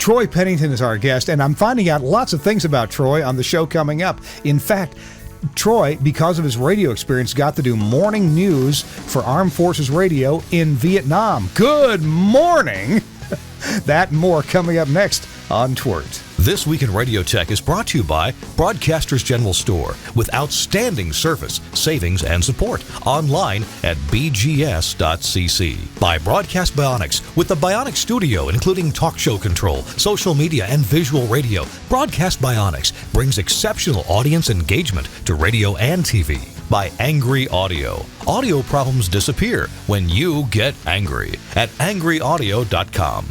Troy Pennington is our guest, and I'm finding out lots of things about Troy on the show coming up. In fact, Troy, because of his radio experience, got to do morning news for Armed Forces Radio in Vietnam. Good morning! That and more coming up next on TWiRT. This Week in Radio Tech is brought to you by Broadcasters General Store with outstanding service, savings, and support. Online at bgs.cc. By Broadcast Bionics with the Bionic Studio, including talk show control, social media, and visual radio. Broadcast Bionics brings exceptional audience engagement to radio and TV. By Angry Audio. Audio problems disappear when you get angry at angryaudio.com.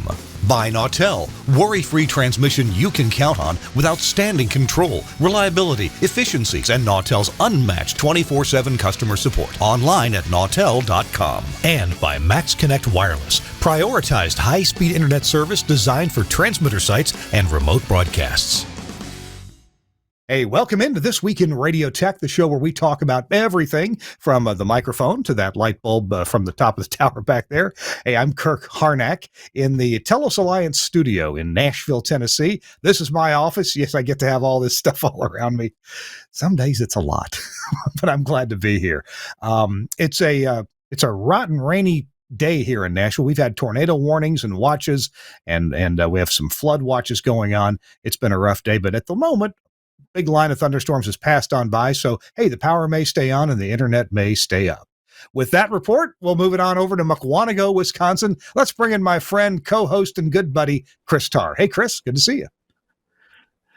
By Nautel, worry-free transmission you can count on with outstanding control, reliability, efficiencies, and Nautel's unmatched 24/7 customer support. Online at nautel.com. And by Max Connect Wireless, prioritized high-speed internet service designed for transmitter sites and remote broadcasts. Hey, welcome into This Week in Radio Tech, the show where we talk about everything from the microphone to that light bulb from the top of the tower back there. Hey, I'm Kirk Harnack in the Telos Alliance studio in Nashville, Tennessee. This is my office. Yes, I get to have all this stuff all around me. Some days it's a lot, but I'm glad to be here. It's a rotten, rainy day here in Nashville. We've had tornado warnings and watches, and we have some flood watches going on. It's been a rough day, but at the moment, big line of thunderstorms has passed on by, so hey, the power may stay on and the internet may stay up. With that report, we'll move it on over to Mukwonago, Wisconsin. Let's bring in my friend, co-host, and good buddy, Chris Tarr. Hey, Chris, good to see you.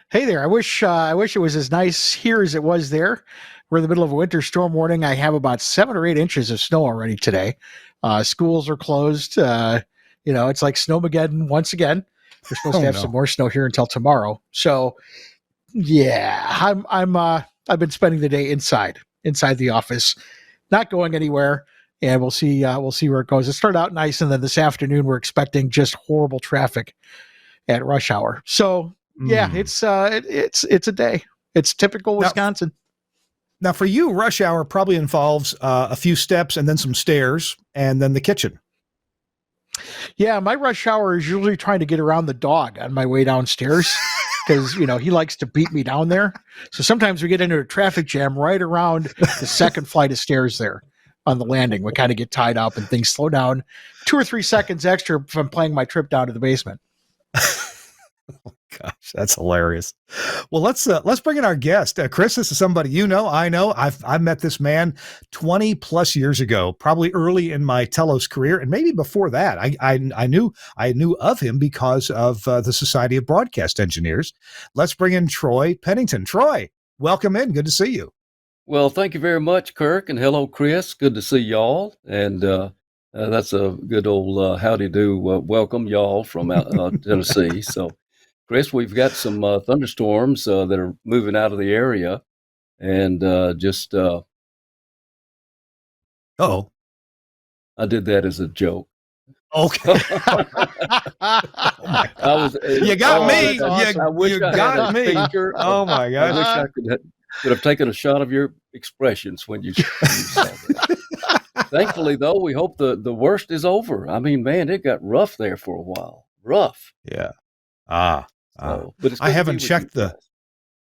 Hey there. I wish it was as nice here as it was there. We're in the middle of a winter storm warning. I have about 7 or 8 inches of snow already today. Schools are closed. It's like Snowmageddon once again. We're supposed to have some more snow here until tomorrow. So, yeah, I've been spending the day inside the office, not going anywhere, and we'll see where it goes. It started out nice, and then this afternoon we're expecting just horrible traffic at rush hour. So yeah, it's a day. It's typical Wisconsin. Now for you, rush hour probably involves a few steps and then some stairs and then the kitchen. Yeah, my rush hour is usually trying to get around the dog on my way downstairs. Because, he likes to beat me down there. So sometimes we get into a traffic jam right around the second flight of stairs there on the landing. We kind of get tied up and things slow down 2 or 3 seconds extra from playing my trip down to the basement. Oh, gosh, that's hilarious. Well, let's bring in our guest. Chris, this is somebody I know. I've met this man 20 plus years ago, probably early in my Telos career, and maybe before that. I knew of him because of the Society of Broadcast Engineers. Let's bring in Troy Pennington. Troy, welcome in. Good to see you. Well, thank you very much, Kirk, and hello, Chris. Good to see y'all. And that's a good old howdy do welcome, y'all, from Tennessee. So, Chris, we've got some thunderstorms that are moving out of the area, and I did that as a joke. Okay. You got me. You got me. Oh my gosh. I wish I could have taken a shot of your expressions when you said that. Thankfully, though, we hope the worst is over. I mean, man, it got rough there for a while. Rough. Yeah. But I haven't checked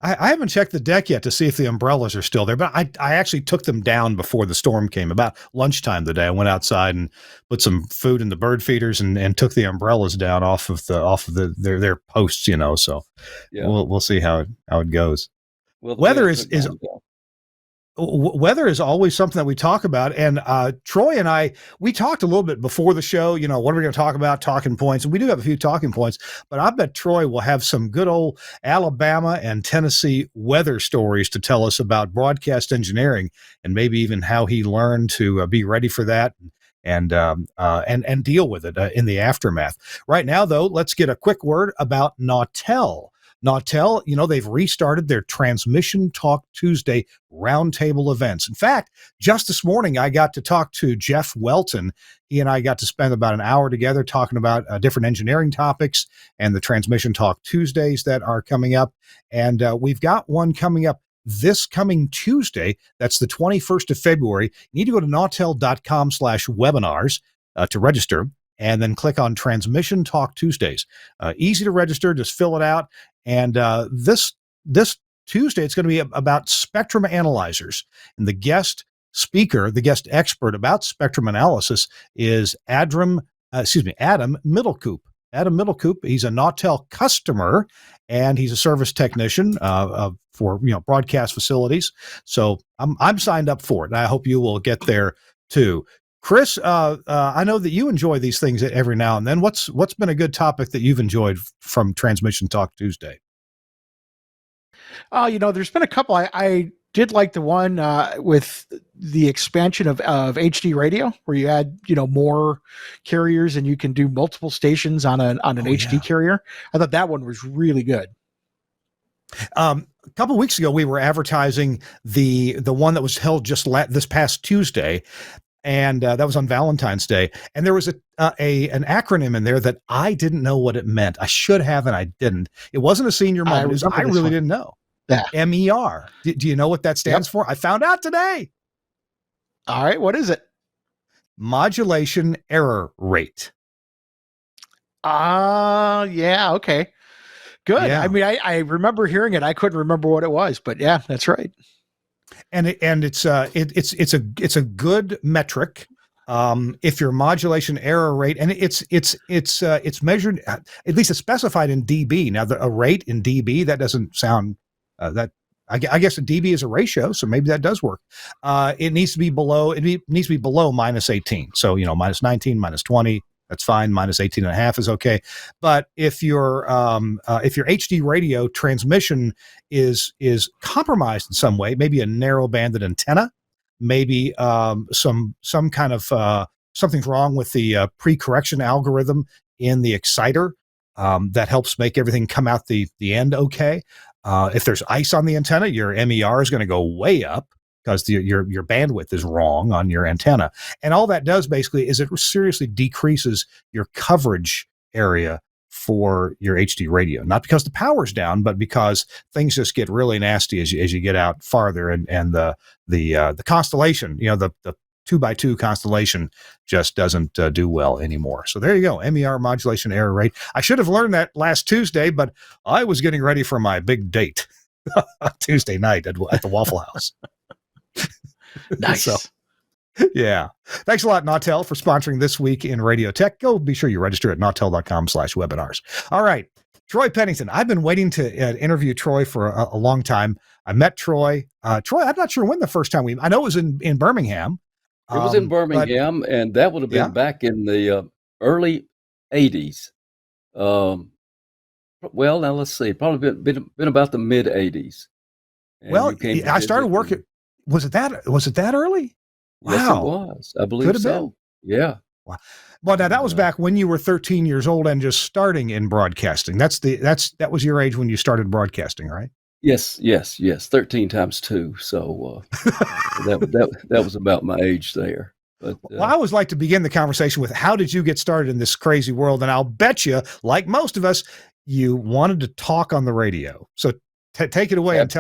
I haven't checked the deck yet to see if the umbrellas are still there, but I actually took them down before the storm came. About lunchtime today, I went outside and put some food in the bird feeders and took the umbrellas down off of their posts, so yeah. We'll see how it goes. Well, weather is always something that we talk about. And Troy and I, we talked a little bit before the show, what are we going to talk about, talking points. And we do have a few talking points, but I bet Troy will have some good old Alabama and Tennessee weather stories to tell us about broadcast engineering and maybe even how he learned to be ready for that and deal with it in the aftermath. Right now, though, let's get a quick word about Nautel. Nautel, they've restarted their Transmission Talk Tuesday roundtable events. In fact, just this morning, I got to talk to Jeff Welton. He and I got to spend about an hour together talking about different engineering topics and the Transmission Talk Tuesdays that are coming up. And we've got one coming up this coming Tuesday. That's the 21st of February. You need to go to nautel.com/webinars to register. and then click on Transmission Talk Tuesdays. Easy to register. Just fill it out. And this Tuesday, it's going to be about spectrum analyzers. And the guest speaker, the guest expert about spectrum analysis is Adam Middlecoop. Adam Middlecoop, he's a Nautel customer, and he's a service technician for broadcast facilities. So I'm signed up for it, and I hope you will get there too. Chris, I know that you enjoy these things every now and then. What's been a good topic that you've enjoyed from Transmission Talk Tuesday? There's been a couple. I did like the one with the expansion of HD radio, where you add more carriers and you can do multiple stations on an HD carrier. I thought that one was really good. A couple of weeks ago, we were advertising the one that was held just this past Tuesday, and that was on Valentine's Day. And there was an acronym in there that I didn't know what it meant. I should have, and I didn't. It wasn't a senior moment. I really didn't know. Yeah. MER. Do you know what that stands for? I found out today. All right. What is it? Modulation error rate. Yeah. Okay. Good. Yeah. I mean, I remember hearing it. I couldn't remember what it was, but yeah, that's right. And it's a good metric. If your modulation error rate, and it's measured, at least it's specified in dB. Now a rate in dB, that doesn't sound that. I guess a dB is a ratio, so maybe that does work. It needs to be below. It needs to be below minus 18. So minus 19, minus 20. That's fine. Minus 18 and a half is okay. But if your HD radio transmission is compromised in some way, maybe a narrow banded antenna, maybe some kind of something's wrong with the pre-correction algorithm in the exciter that helps make everything come out the end okay. If there's ice on the antenna, your MER is going to go way up because your bandwidth is wrong on your antenna. And all that does basically is it seriously decreases your coverage area for your HD radio. Not because the power's down, but because things just get really nasty as you get out farther, and the constellation, the 2x2 constellation just doesn't do well anymore. So there you go, MER, modulation error rate. I should have learned that last Tuesday, but I was getting ready for my big date Tuesday night at the Waffle House. Nice. So, yeah. Thanks a lot, Nautel, for sponsoring This Week in Radio Tech. Go be sure you register at nautel.com/webinars. All right. Troy Pennington. I've been waiting to interview Troy for a long time. I met Troy. Troy, I'm not sure when the first time I know it was in Birmingham. It was in Birmingham, and that would have been back in the early 80s. Well, now let's see. Probably been about the mid 80s. Well, I started working. Was it that early? Wow. Yes, it was. I believe Could have so. Been. Yeah. Wow. Well, now that was back when you were 13 years old and just starting in broadcasting. That was your age when you started broadcasting, right? Yes. 13 times 2. So that was about my age there. But, well, I always like to begin the conversation with, how did you get started in this crazy world? And I'll bet you, like most of us, you wanted to talk on the radio. So take it away. Absolutely. And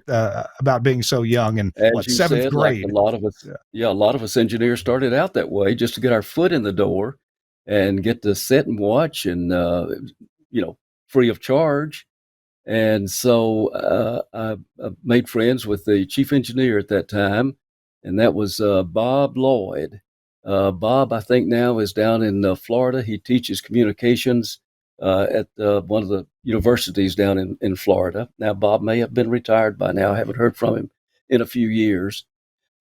tell us about being so young and seventh grade. Like a lot of us, a lot of us engineers started out that way, just to get our foot in the door and get to sit and watch, and free of charge. And so I made friends with the chief engineer at that time, and that was Bob Lloyd. Bob, I think now, is down in Florida. He teaches communications at one of the universities down in Florida. Now, Bob may have been retired by now. I haven't heard from him in a few years.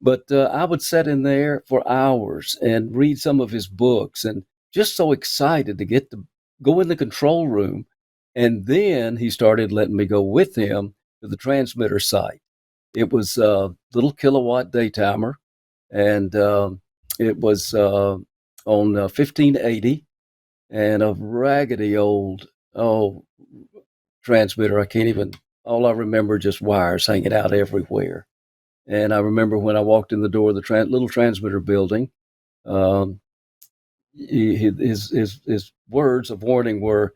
But I would sit in there for hours and read some of his books, and just so excited to get to go in the control room. And then he started letting me go with him to the transmitter site. It was a little kilowatt daytimer, and it was on 1580. And a raggedy old transmitter. All I remember just wires hanging out everywhere. And I remember when I walked in the door of the little transmitter building, his words of warning were,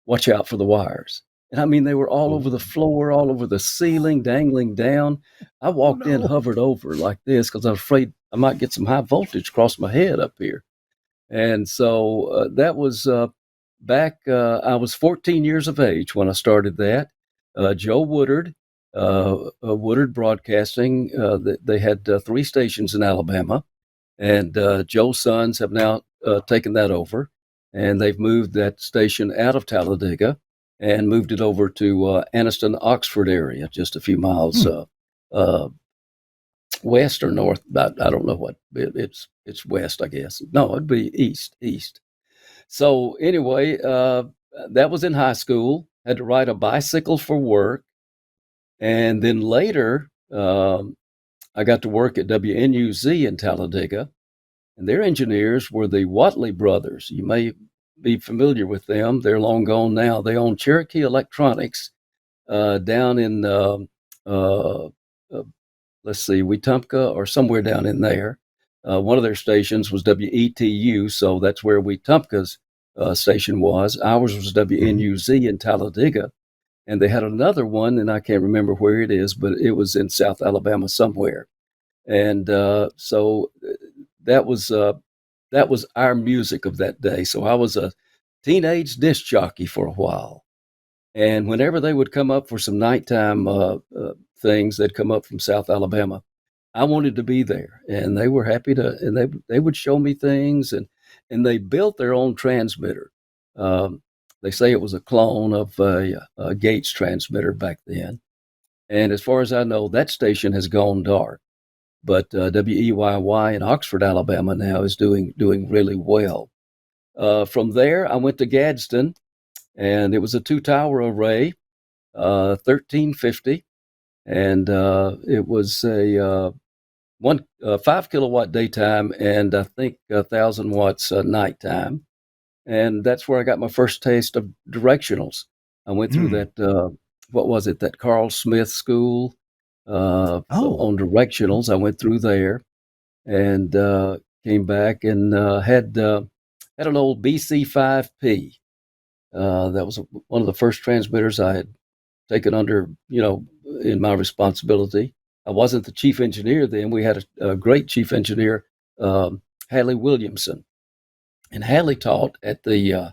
"Watch out for the wires." And I mean, they were all over the floor, all over the ceiling, dangling down. I walked in, hovered over like this, because I was afraid I might get some high voltage across my head up here. And so that was back, I was 14 years of age when I started that. Joe Woodard, Woodard Broadcasting, they had 3 stations in Alabama, and Joe's sons have now taken that over, and they've moved that station out of Talladega and moved it over to Anniston, Oxford area, just a few miles uh, west or north. About, I don't know what it's west, I guess. No, it'd be east. So anyway, that was in high school. Had to ride a bicycle for work, and then later I got to work at WNUZ in Talladega, and their engineers were the Watley brothers. You may be familiar with them. They're long gone now. They own Cherokee Electronics down in uh, let's see, Wetumpka or somewhere down in there. One of their stations was WETU, so that's where Wetumpka's station was. Ours was WNUZ in Talladega, and they had another one, and I can't remember where it is, but it was in South Alabama somewhere. And so that was our music of that day. So I was a teenage disc jockey for a while, and whenever they would come up for some nighttime things, they'd come up from South Alabama. I wanted to be there, and they were happy to, and they would show me things, and they built their own transmitter. They say it was a clone of a Gates transmitter back then, and as far as I know, that station has gone dark. But WEYY in Oxford, Alabama now is doing really well. From there, I went to Gadsden, and it was a 2-tower array, 1350, and it was a 5 kilowatt daytime, and I think 1,000 watts nighttime. And that's where I got my first taste of directionals. I went through that, what was it, that Carl Smith school on directionals. I went through there and came back and had an old BC5P. That was one of the first transmitters I had taken under, in my responsibility. I wasn't the chief engineer then. We had a great chief engineer, Hadley Williamson. And Hadley taught at the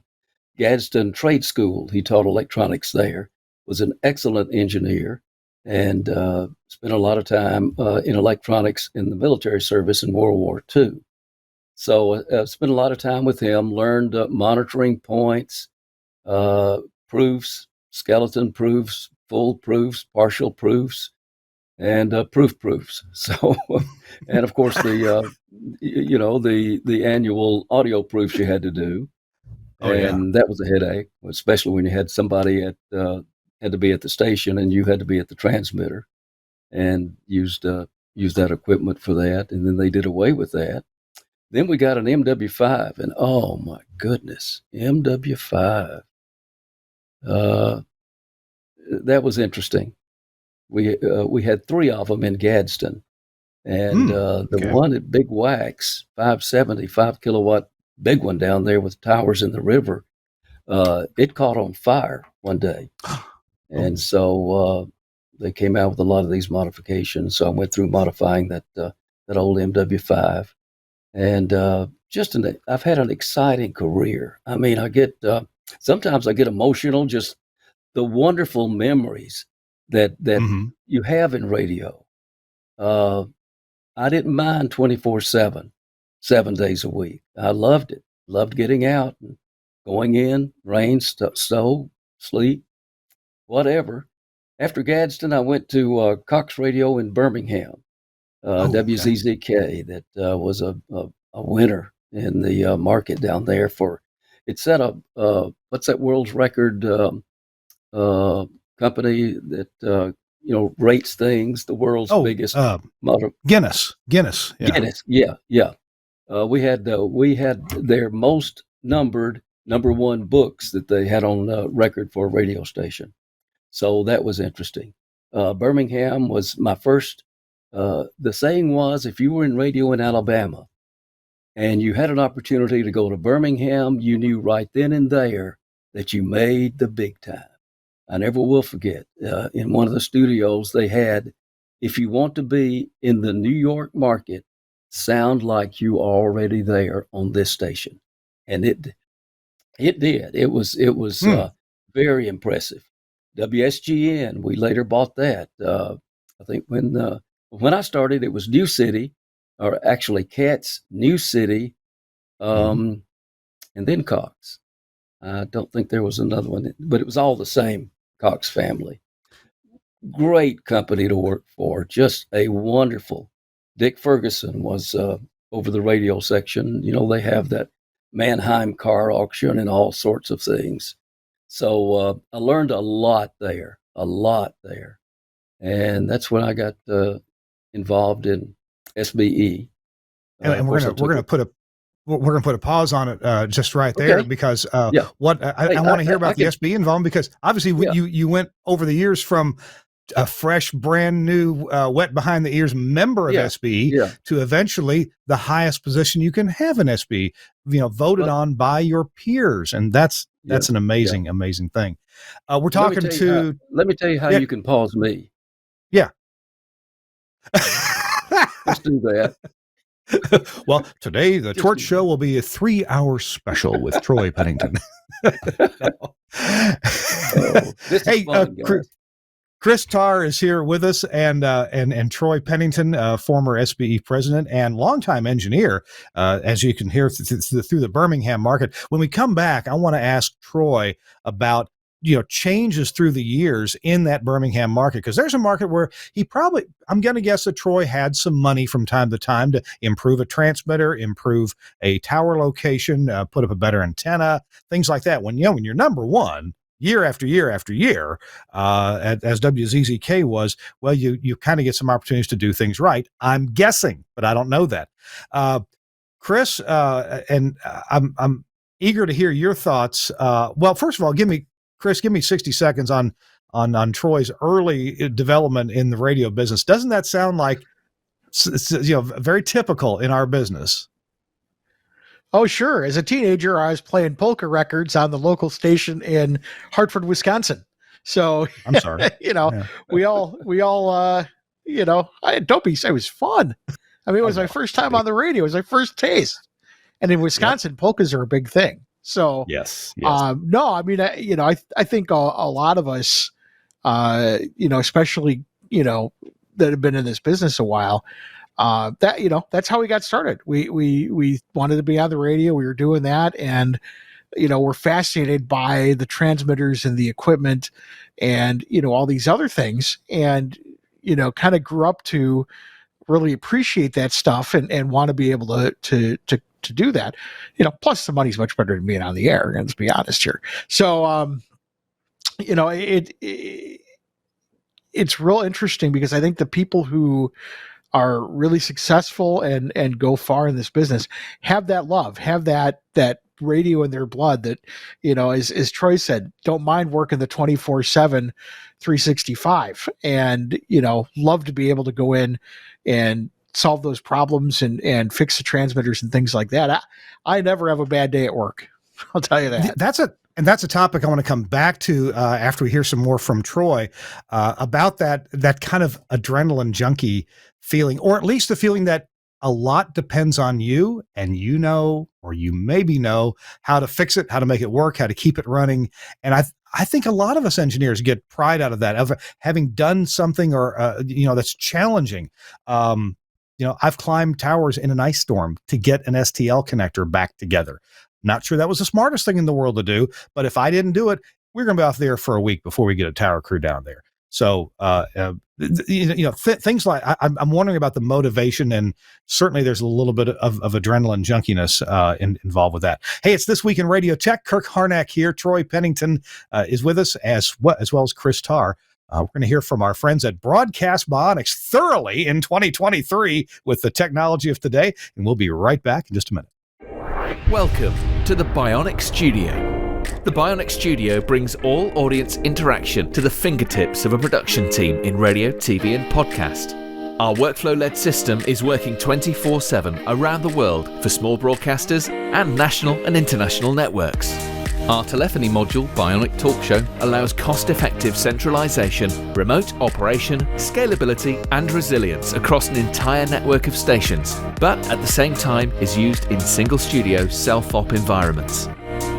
Gadsden Trade School. He taught electronics there, was an excellent engineer, and spent a lot of time in electronics in the military service in World War II. So I spent a lot of time with him, learned monitoring points, proofs, skeleton proofs, full proofs, partial proofs, and proofs. So, and of course the annual audio proofs you had to do, and that was a headache, especially when you had somebody had to be at the station and you had to be at the transmitter, and used that equipment for that, and then they did away with that. Then we got an MW5, and oh my goodness, MW5. That was interesting. We had 3 of them in Gadsden, and the one at Big Wax, 570, 5 kilowatt, big one down there with towers in the river, it caught on fire one day. And so they came out with a lot of these modifications. So I went through modifying that old MW5, and I've had an exciting career. I mean, sometimes I get emotional, just the wonderful memories that you have in radio. I didn't mind 24/7, 7 days a week. I loved it. Loved getting out and going in, rain, snow, sleet, whatever. After Gadsden, I went to Cox Radio in Birmingham, WZZK. That was a winner in the market down there. It set up, what's that world's record company that rates things, the world's biggest motor. Guinness. Yeah. Guinness, yeah. We had their most numbered number 1 books that they had on record for a radio station. So that was interesting. Birmingham was my first. The saying was, if you were in radio in Alabama and you had an opportunity to go to Birmingham, you knew right then and there that you made the big time. I never will forget, in one of the studios they had, if you want to be in the New York market, sound like you already there on this station. and it did. It was very impressive. WSGN, we later bought that. I think when I started, it was New City, or actually Katz, New City, and then Cox. I don't think there was another one, but it was all the same Cox family. Great company to work for, just a wonderful. Dick Ferguson was over the radio section. They have that Mannheim car auction and all sorts of things. So I learned a lot there, and that's when I got involved in SBE. And we're gonna put a pause on it just right there, because I want to hear about the SBE involvement, because obviously you went over the years from a fresh, brand new, wet behind the ears member of SBE to eventually the highest position you can have in SBE, voted on by your peers. And that's an amazing thing. We're talking to, let me tell you how you can pause me. Yeah. Let's do that. Well, today the TWiRT show will be a 3-hour special with Troy Pennington. Hey, Chris Tarr is here with us, and Troy Pennington, former SBE president and longtime engineer, as you can hear through the Birmingham market. When we come back, I want to ask Troy about changes through the years in that Birmingham market, because there's a market where I'm going to guess that Troy had some money from time to time to improve a transmitter, improve a tower location, put up a better antenna, things like that. When you're number one year after year after year, as WZZK was, well, you kind of get some opportunities to do things right. I'm guessing, but I don't know that. Chris, and I'm eager to hear your thoughts. Well, first of all, give me 60 seconds on Troy's early development in the radio business. Doesn't that sound like very typical in our business? Oh, sure. As a teenager, I was playing polka records on the local station in Hartford, Wisconsin. So I'm sorry. we all don't be. It was fun. I mean, it was my first time on the radio. It was my first taste. And in Wisconsin, polkas are a big thing. So yes. No, I mean, I think a lot of us, especially that have been in this business a while, that's how we got started. We wanted to be on the radio. We were doing that, and we're fascinated by the transmitters and the equipment, and all these other things, and kind of grew up to really appreciate that stuff and want to be able to do that. Plus the money's much better than being on the air. Let's be honest here. So it's real interesting, because I think the people who are really successful and go far in this business have that love, have that radio in their blood, that, as Troy said, don't mind working the 24/7, 365, and, love to be able to go in and solve those problems and fix the transmitters and things like that. I never have a bad day at work. I'll tell you that. That's a topic I want to come back to after we hear some more from Troy about that kind of adrenaline junkie feeling, or at least the feeling that a lot depends on you, and or you maybe know how to fix it, how to make it work, how to keep it running. And I think a lot of us engineers get pride out of that, of having done something or that's challenging. I've climbed towers in an ice storm to get an STL connector back together. Not sure that was the smartest thing in the world to do, but if I didn't do it, we're going to be off there for a week before we get a tower crew down there. So, things like I'm wondering about the motivation, and certainly there's a little bit of adrenaline junkiness involved with that. Hey, it's This Week in Radio Tech. Kirk Harnack here. Troy Pennington is with us as well as Chris Tarr. We're going to hear from our friends at Broadcast Bionics thoroughly in 2023 with the technology of today, and we'll be right back in just a minute. Welcome to the Bionic Studio. The Bionic Studio brings all audience interaction to the fingertips of a production team in radio, TV, and podcast. Our workflow-led system is working 24/7 around the world for small broadcasters and national and international networks. Our telephony module, Bionic Talk Show, allows cost-effective centralization, remote operation, scalability, and resilience across an entire network of stations, but at the same time is used in single-studio self-op environments.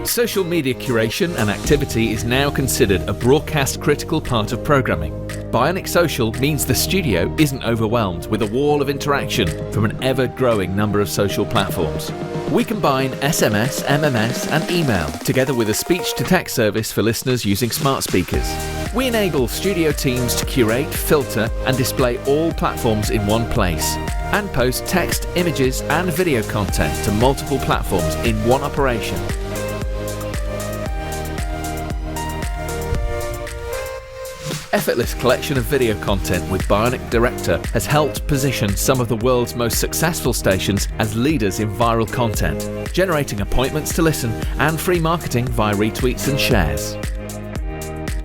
Social media curation and activity is now considered a broadcast-critical part of programming. Bionic Social means the studio isn't overwhelmed with a wall of interaction from an ever-growing number of social platforms. We combine SMS, MMS, and email together with a speech-to-text service for listeners using smart speakers. We enable studio teams to curate, filter, and display all platforms in one place, and post text, images, and video content to multiple platforms in one operation. Effortless collection of video content with Bionic Director has helped position some of the world's most successful stations as leaders in viral content, generating appointments to listen and free marketing via retweets and shares.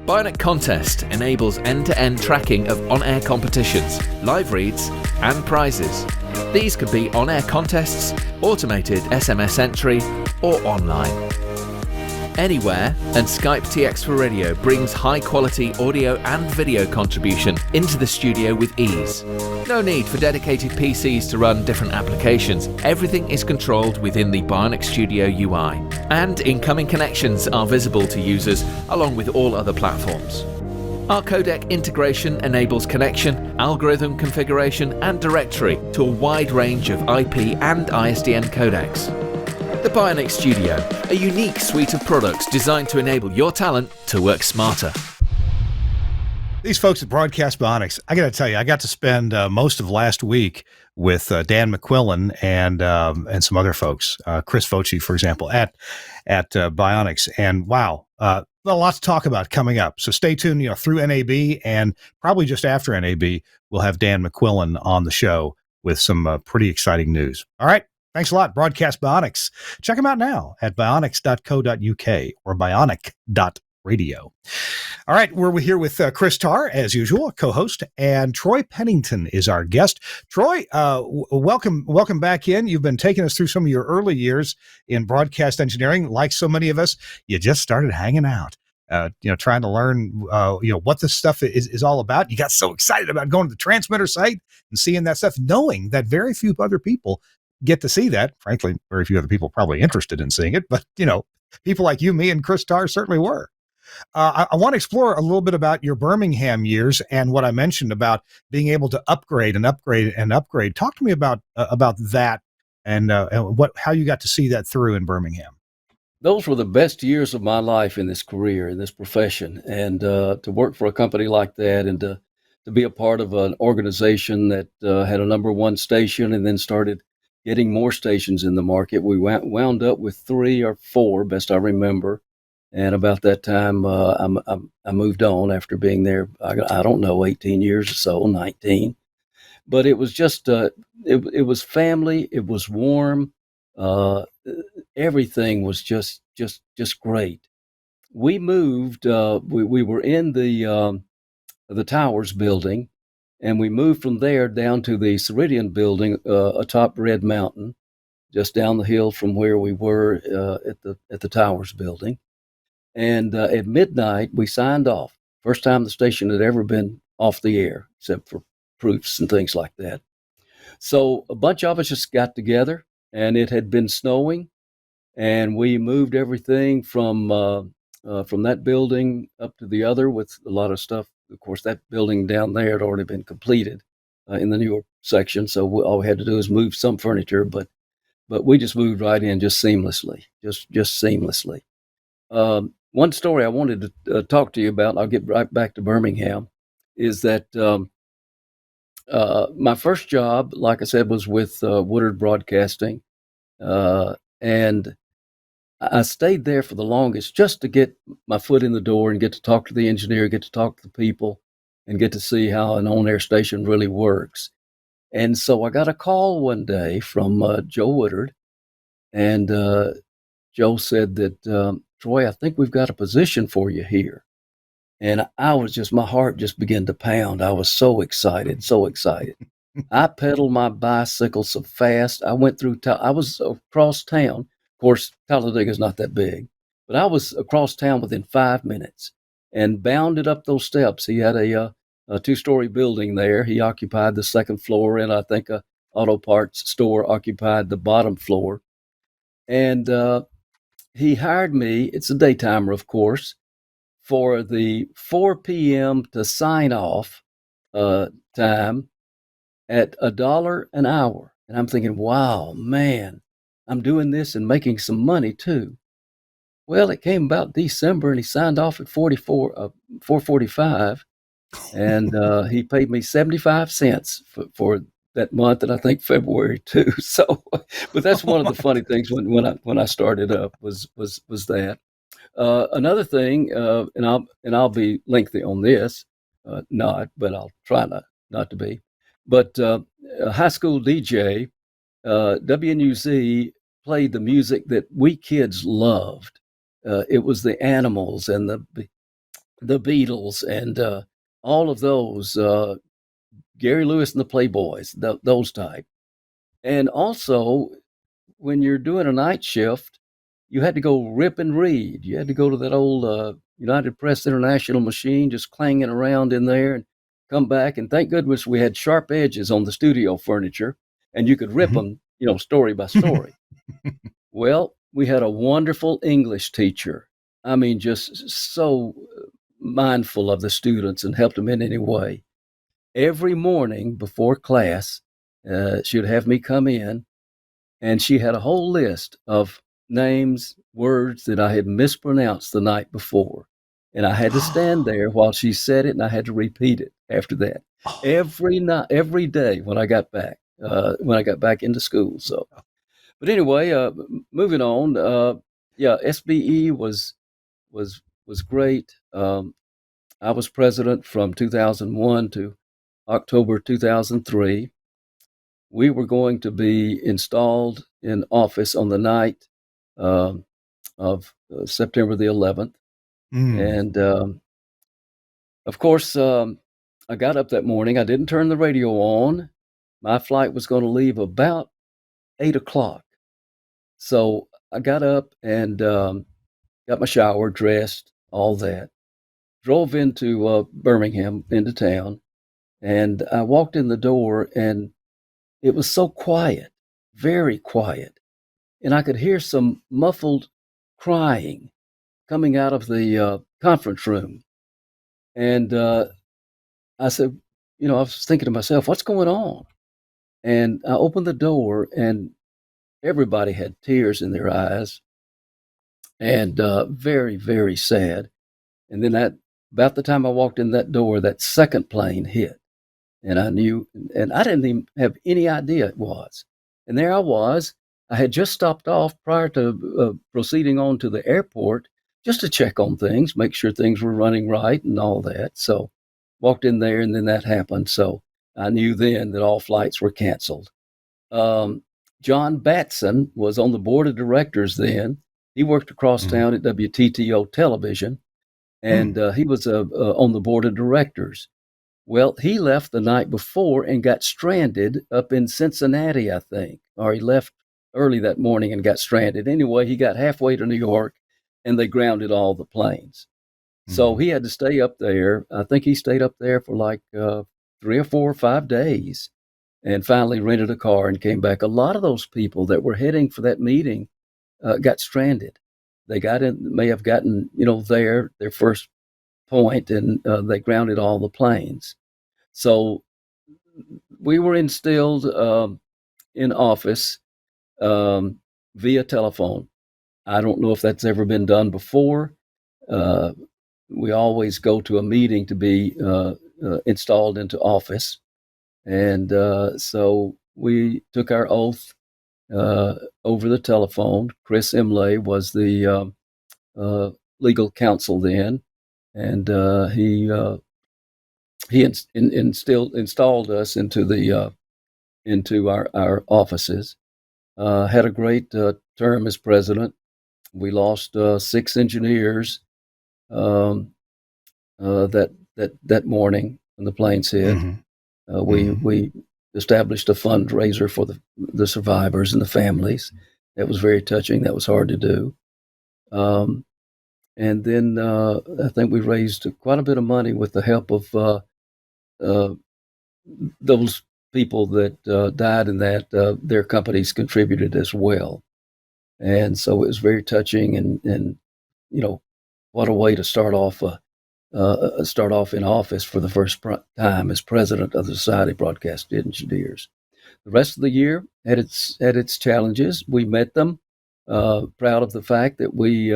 Bionic Contest enables end-to-end tracking of on-air competitions, live reads, and prizes. These could be on-air contests, automated SMS entry, or online. Anywhere, and Skype TX for Radio brings high-quality audio and video contribution into the studio with ease. No need for dedicated PCs to run different applications. Everything is controlled within the Bionic Studio UI, and incoming connections are visible to users along with all other platforms. Our codec integration enables connection, algorithm configuration, and directory to a wide range of IP and ISDN codecs. The Bionic Studio, a unique suite of products designed to enable your talent to work smarter. These folks at Broadcast Bionics, I got to tell you, I got to spend most of last week with Dan McQuillan and some other folks, Chris Focci, for example, at Bionics, and wow, a lot to talk about coming up. So stay tuned, through NAB, and probably just after NAB, we'll have Dan McQuillan on the show with some pretty exciting news. All right. Thanks a lot, Broadcast Bionics. Check them out now at bionics.co.uk or bionic.radio. All right, we're here with Chris Tarr, as usual, co-host, and Troy Pennington is our guest. Troy, welcome back in. You've been taking us through some of your early years in broadcast engineering. Like so many of us, you just started hanging out. Trying to learn, what this stuff is all about. You got so excited about going to the transmitter site and seeing that stuff, knowing that very few other people get to see that. Frankly, very few other people probably interested in seeing it, but people like you, me, and Chris Tarr certainly were. I want to explore a little bit about your Birmingham years and what I mentioned about being able to upgrade and upgrade and upgrade. Talk to me about that and how you got to see that through in Birmingham. Those were the best years of my life in this career, in this profession, and to work for a company like that, and to be a part of an organization that had a number one station and then started getting more stations in the market. We wound up with 3 or 4, best I remember. And about that time, I moved on after being there, I don't know, 18 years or so, 19. But it was just, it was family. It was warm. Everything was just great. We moved, we were in the Towers building, and we moved from there down to the Ceridian building atop Red Mountain, just down the hill from where we were at the Towers building. And at midnight, we signed off. First time the station had ever been off the air, except for proofs and things like that. So a bunch of us just got together, and it had been snowing, and we moved everything from that building up to the other with a lot of stuff. Of course, that building down there had already been completed in the newer section, so all we had to do is move some furniture, but we just moved right in just seamlessly, just seamlessly. One story I wanted to talk to you about, I'll get right back to Birmingham, is that my first job, like I said, was with Woodard Broadcasting, and I stayed there for the longest just to get my foot in the door and get to talk to the engineer, get to talk to the people, and get to see how an on-air station really works. And so I got a call one day from Joe Woodard, and Joe said that, Troy, I think we've got a position for you here. And my heart just began to pound. I was so excited, so excited. I pedaled my bicycle so fast. I went through, I was across town. Of course, Talladega is not that big, but I was across town within 5 minutes and bounded up those steps. He had a two-story building there. He occupied the second floor, and I think a auto parts store occupied the bottom floor. And he hired me. It's a daytimer, of course, for the 4 p.m. to sign off time at $1 an hour. And I'm thinking, wow, man, I'm doing this and making some money too. Well, it came about December, and he signed off at 4:45, and he paid me 75 cents for that month, and I think February too. So, but that's one of the funny things when I started up was that. Another thing, and I'll be lengthy on this, but I'll try not to be. But a high school DJ, WNUZ played the music that we kids loved. It was the Animals and the Beatles and all of those, Gary Lewis and the Playboys, those type. And also, when you're doing a night shift, you had to go rip and read. You had to go to that old United Press International machine, just clanging around in there, and come back. And thank goodness we had sharp edges on the studio furniture, and you could rip them, story by story. Well, we had a wonderful English teacher. I mean, just so mindful of the students and helped them in any way. Every morning before class, she would have me come in, and she had a whole list of names, words that I had mispronounced the night before. And I had to stand there while she said it, and I had to repeat it after that. Every night, every day when I got back into school. So, but anyway, moving on. SBE was great. I was president from 2001 to October 2003. We were going to be installed in office on the night of September the 11th. And of course, I got up that morning. I didn't turn the radio on. My flight was going to leave about 8 o'clock. So I got up and got my shower, dressed, all that. Drove into Birmingham, into town. And I walked in the door, and it was so quiet, very quiet. And I could hear some muffled crying coming out of the conference room. And I said, I was thinking to myself, what's going on? And I opened the door, and everybody had tears in their eyes, and very, very sad. And then about the time I walked in that door, that second plane hit. And I knew, and I didn't even have any idea it was. And there I was. I had just stopped off prior to proceeding on to the airport just to check on things, make sure things were running right and all that. So walked in there, and then that happened. So I knew then that all flights were canceled. John Batson was on the board of directors then. He worked across town at WTTO television, and he was on the board of directors. Well, he left the night before and got stranded up in Cincinnati, I think, or he left early that morning and got stranded. Anyway, he got halfway to New York, and they grounded all the planes. So he had to stay up there. I think he stayed up there for like 3 or 4 or 5 days, and finally rented a car and came back. A lot of those people that were heading for that meeting got stranded. They may have gotten, their first point, and they grounded all the planes. So we were instilled in office via telephone. I don't know if that's ever been done before. We always go to a meeting to be installed into office. And so we took our oath over the telephone. Chris Imlay was the legal counsel then, and he installed us into our offices. Had a great term as president. We lost 6 engineers that morning when the planes hit. We established a fundraiser for the survivors and the families. That was very touching. That was hard to do. And then I think we raised quite a bit of money with the help of those people that died in that. Their companies contributed as well. And so it was very touching, and what a way to start off in office for the first time as president of the Society of Broadcast Engineers. The rest of the year had its challenges. We met them. Proud of the fact that we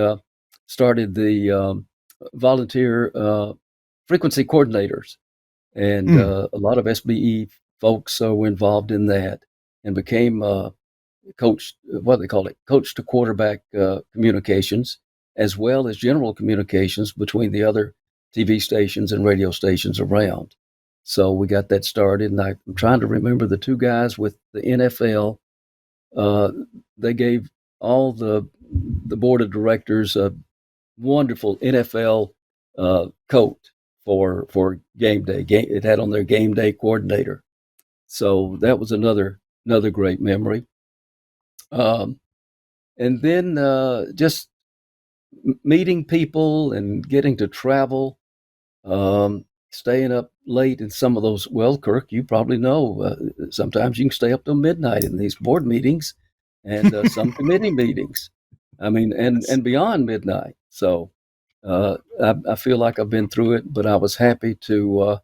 started the volunteer frequency coordinators, and a lot of SBE folks were involved in that, and became coach, what they call it, coach to quarterback communications, as well as general communications between the other TV stations and radio stations around. So we got that started, and I'm trying to remember the two guys with the NFL. They gave all the board of directors a wonderful NFL coat for game day. It had on their game day coordinator. So that was another great memory. And then just meeting people and getting to travel, staying up late in some of those. Well, Kirk, you probably know, sometimes you can stay up till midnight in these board meetings and some committee meetings. I mean, and beyond midnight. So I feel like I've been through it, but I was happy to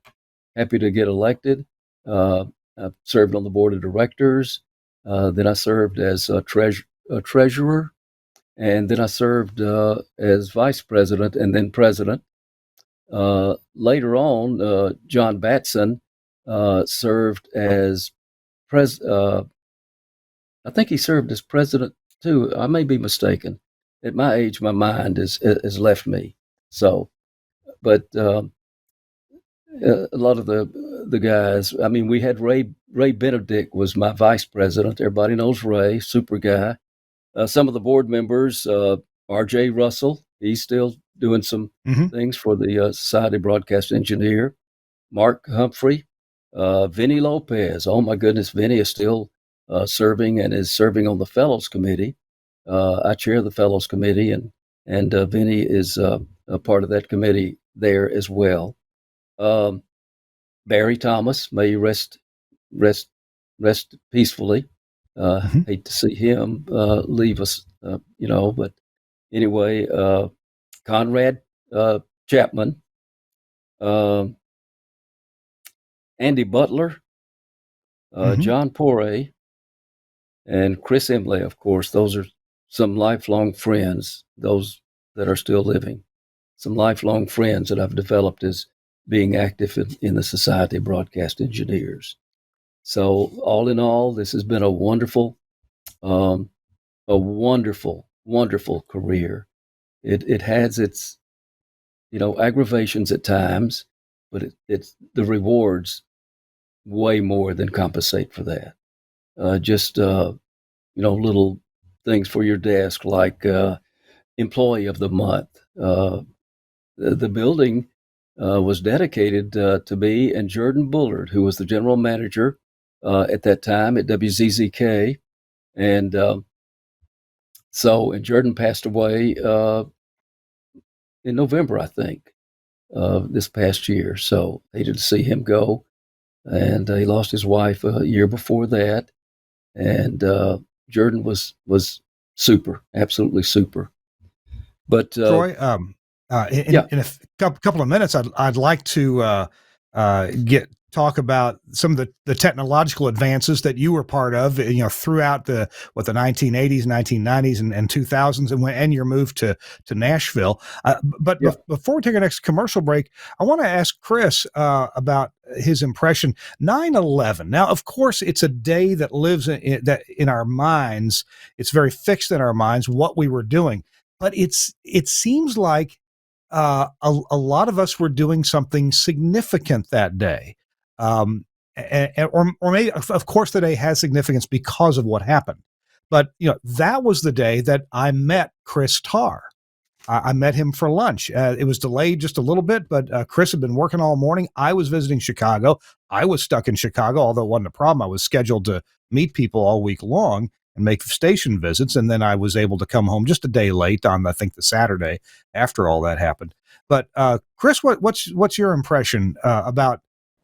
get elected. I served on the board of directors. Then I served as a treasurer, and then I served as vice president and then president. Later on, John Batson served as I think he served as president too. I may be mistaken. At my age, my mind has left me. So, but a lot of the guys. I mean, we had Ray Benedict was my vice president. Everybody knows Ray, super guy. Some of the board members, R.J. Russell, he's still doing some things for the Society of Broadcast Engineer. Mark Humphrey, Vinny Lopez. Oh my goodness, Vinny is still serving and is serving on the Fellows Committee. I chair the Fellows Committee, and Vinny is a part of that committee there as well. Barry Thomas, may you rest peacefully. Hate to see him leave us, but anyway, Conrad Chapman, Andy Butler, John Porey, and Chris Emley, of course. Those are some lifelong friends, those that are still living, some lifelong friends that I've developed as being active in the Society of Broadcast Engineers. So all in all, this has been a wonderful career. It has its, aggravations at times, but it's the rewards way more than compensate for that. Just little things for your desk, like Employee of the Month. The building was dedicated to me and Jordan Bullard, who was the general manager at that time at WZZK. And Jordan passed away in November, I think, this past year. So hated to see him go. And he lost his wife a year before that. And Jordan was super, absolutely super. But Troy, in a couple of minutes, I'd like to talk about some of the technological advances that you were part of, throughout the 1980s, 1990s, and 2000s, and your move to Nashville. Before we take our next commercial break, I want to ask Chris about his impression. 9/11. Now, of course, it's a day that lives in our minds. It's very fixed in our minds what we were doing, but it seems like a lot of us were doing something significant that day. Or maybe, of course, the day has significance because of what happened. But, that was the day that I met Chris Tarr. I met him for lunch. It was delayed just a little bit, but Chris had been working all morning. I was visiting Chicago. I was stuck in Chicago, although it wasn't a problem. I was scheduled to meet people all week long. and make station visits. And then I was able to come home just a day late on, I think, the Saturday after all that happened. But Chris, what's your impression about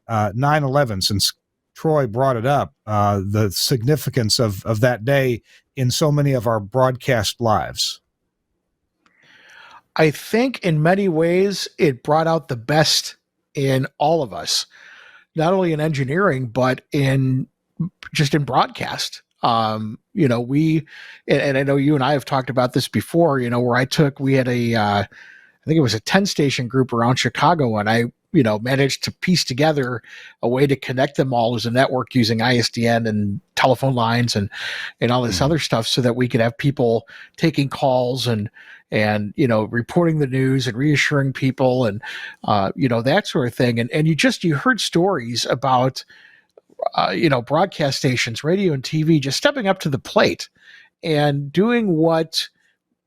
9/11, since Troy brought it up, the significance of that day in so many of our broadcast lives? I think in many ways it brought out the best in all of us, not only in engineering, but in broadcast. And I know you and I have talked about this before, where we had I think it was a 10 station group around Chicago, and I, managed to piece together a way to connect them all as a network using ISDN and telephone lines and all this other stuff, so that we could have people taking calls and reporting the news and reassuring people and, that sort of thing. And you heard stories about, broadcast stations, radio and TV, just stepping up to the plate and doing what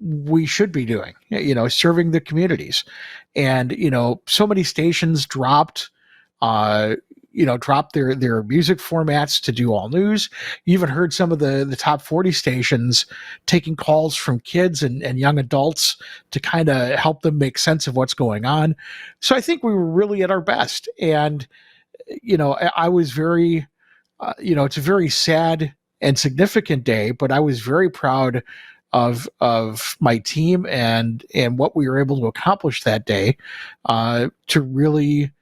we should be doing, serving the communities. And, so many stations dropped their music formats to do all news. You even heard some of the top 40 stations taking calls from kids and young adults to kind of help them make sense of what's going on. So I think we were really at our best. And, I was very, it's a very sad and significant day, but I was very proud of my team and what we were able to accomplish that day, to really,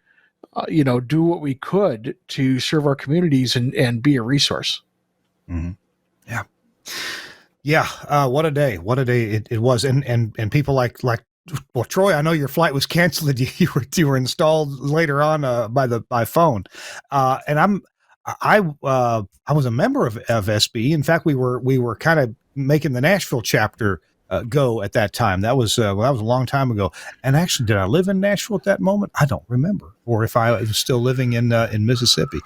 do what we could to serve our communities and be a resource. Mm-hmm. Yeah. Yeah. What a day. What a day it was. And people like, well, Troy, I know your flight was canceled. You were installed later on, by phone. And I was a member of SB. In fact, we were kind of making the Nashville chapter go at that time. That was a long time ago. And actually, did I live in Nashville at that moment? I don't remember, or if I was still living in Mississippi.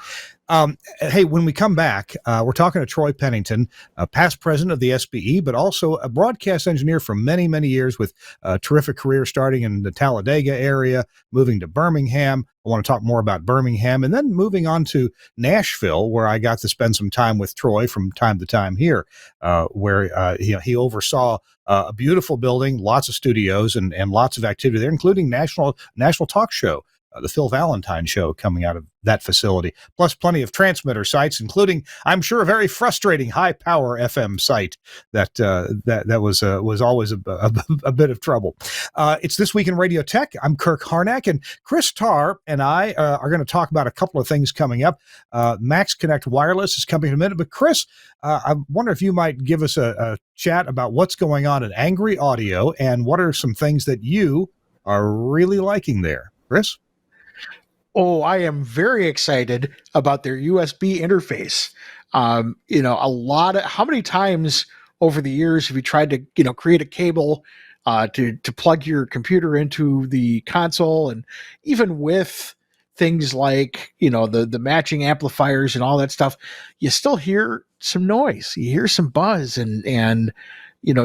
Hey, when we come back, we're talking to Troy Pennington, past president of the SBE, but also a broadcast engineer for many, many years, with a terrific career starting in the Talladega area, moving to Birmingham. I want to talk more about Birmingham, and then moving on to Nashville, where I got to spend some time with Troy from time to time here, where he oversaw a beautiful building, lots of studios, and lots of activity there, including national talk show, the Phil Valentine show, coming out of that facility, plus plenty of transmitter sites, including, I'm sure, a very frustrating high power FM site that was always a bit of trouble. It's This Week in Radio Tech. I'm Kirk Harnack, and Chris Tarr and I are going to talk about a couple of things coming up. Max Connect Wireless is coming in a minute, but Chris, I wonder if you might give us a chat about what's going on at Angry Audio and what are some things that you are really liking there. Chris? Oh, I am very excited about their USB interface. How many times over the years have you tried to, create a cable to plug your computer into the console? And even with things like, the matching amplifiers and all that stuff, you still hear some noise, you hear some buzz, and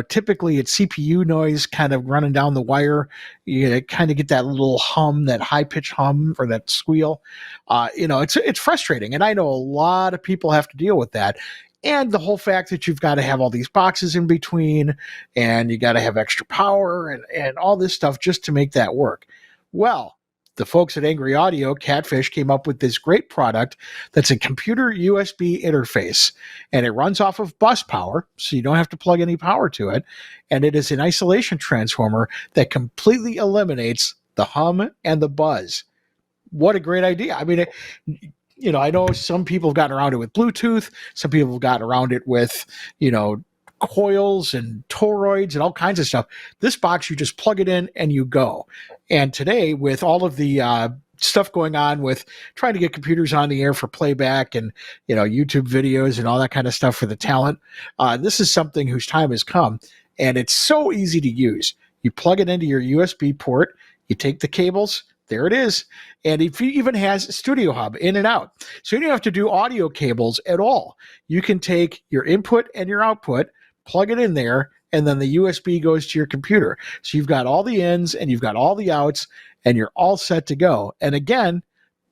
typically it's CPU noise kind of running down the wire. You kind of get that little hum, that high pitch hum or that squeal. It's frustrating. And I know a lot of people have to deal with that. And the whole fact that you've got to have all these boxes in between, and you got to have extra power and all this stuff just to make that work. Well, the folks at Angry Audio, Catfish, came up with this great product that's a computer USB interface, and it runs off of bus power, so you don't have to plug any power to it. And it is an isolation transformer that completely eliminates the hum and the buzz. What a great idea. I mean, I know some people have gotten around it with Bluetooth. Some people have gotten around it with, coils and toroids and all kinds of stuff. This box, you just plug it in and you go. And today, with all of the stuff going on with trying to get computers on the air for playback and, YouTube videos and all that kind of stuff for the talent, this is something whose time has come. And it's so easy to use. You plug it into your USB port, you take the cables, there it is. And it even has Studio Hub in and out. So you don't have to do audio cables at all. You can take your input and your output, plug it in there, and then the USB goes to your computer. So you've got all the ins and you've got all the outs, and you're all set to go. And again,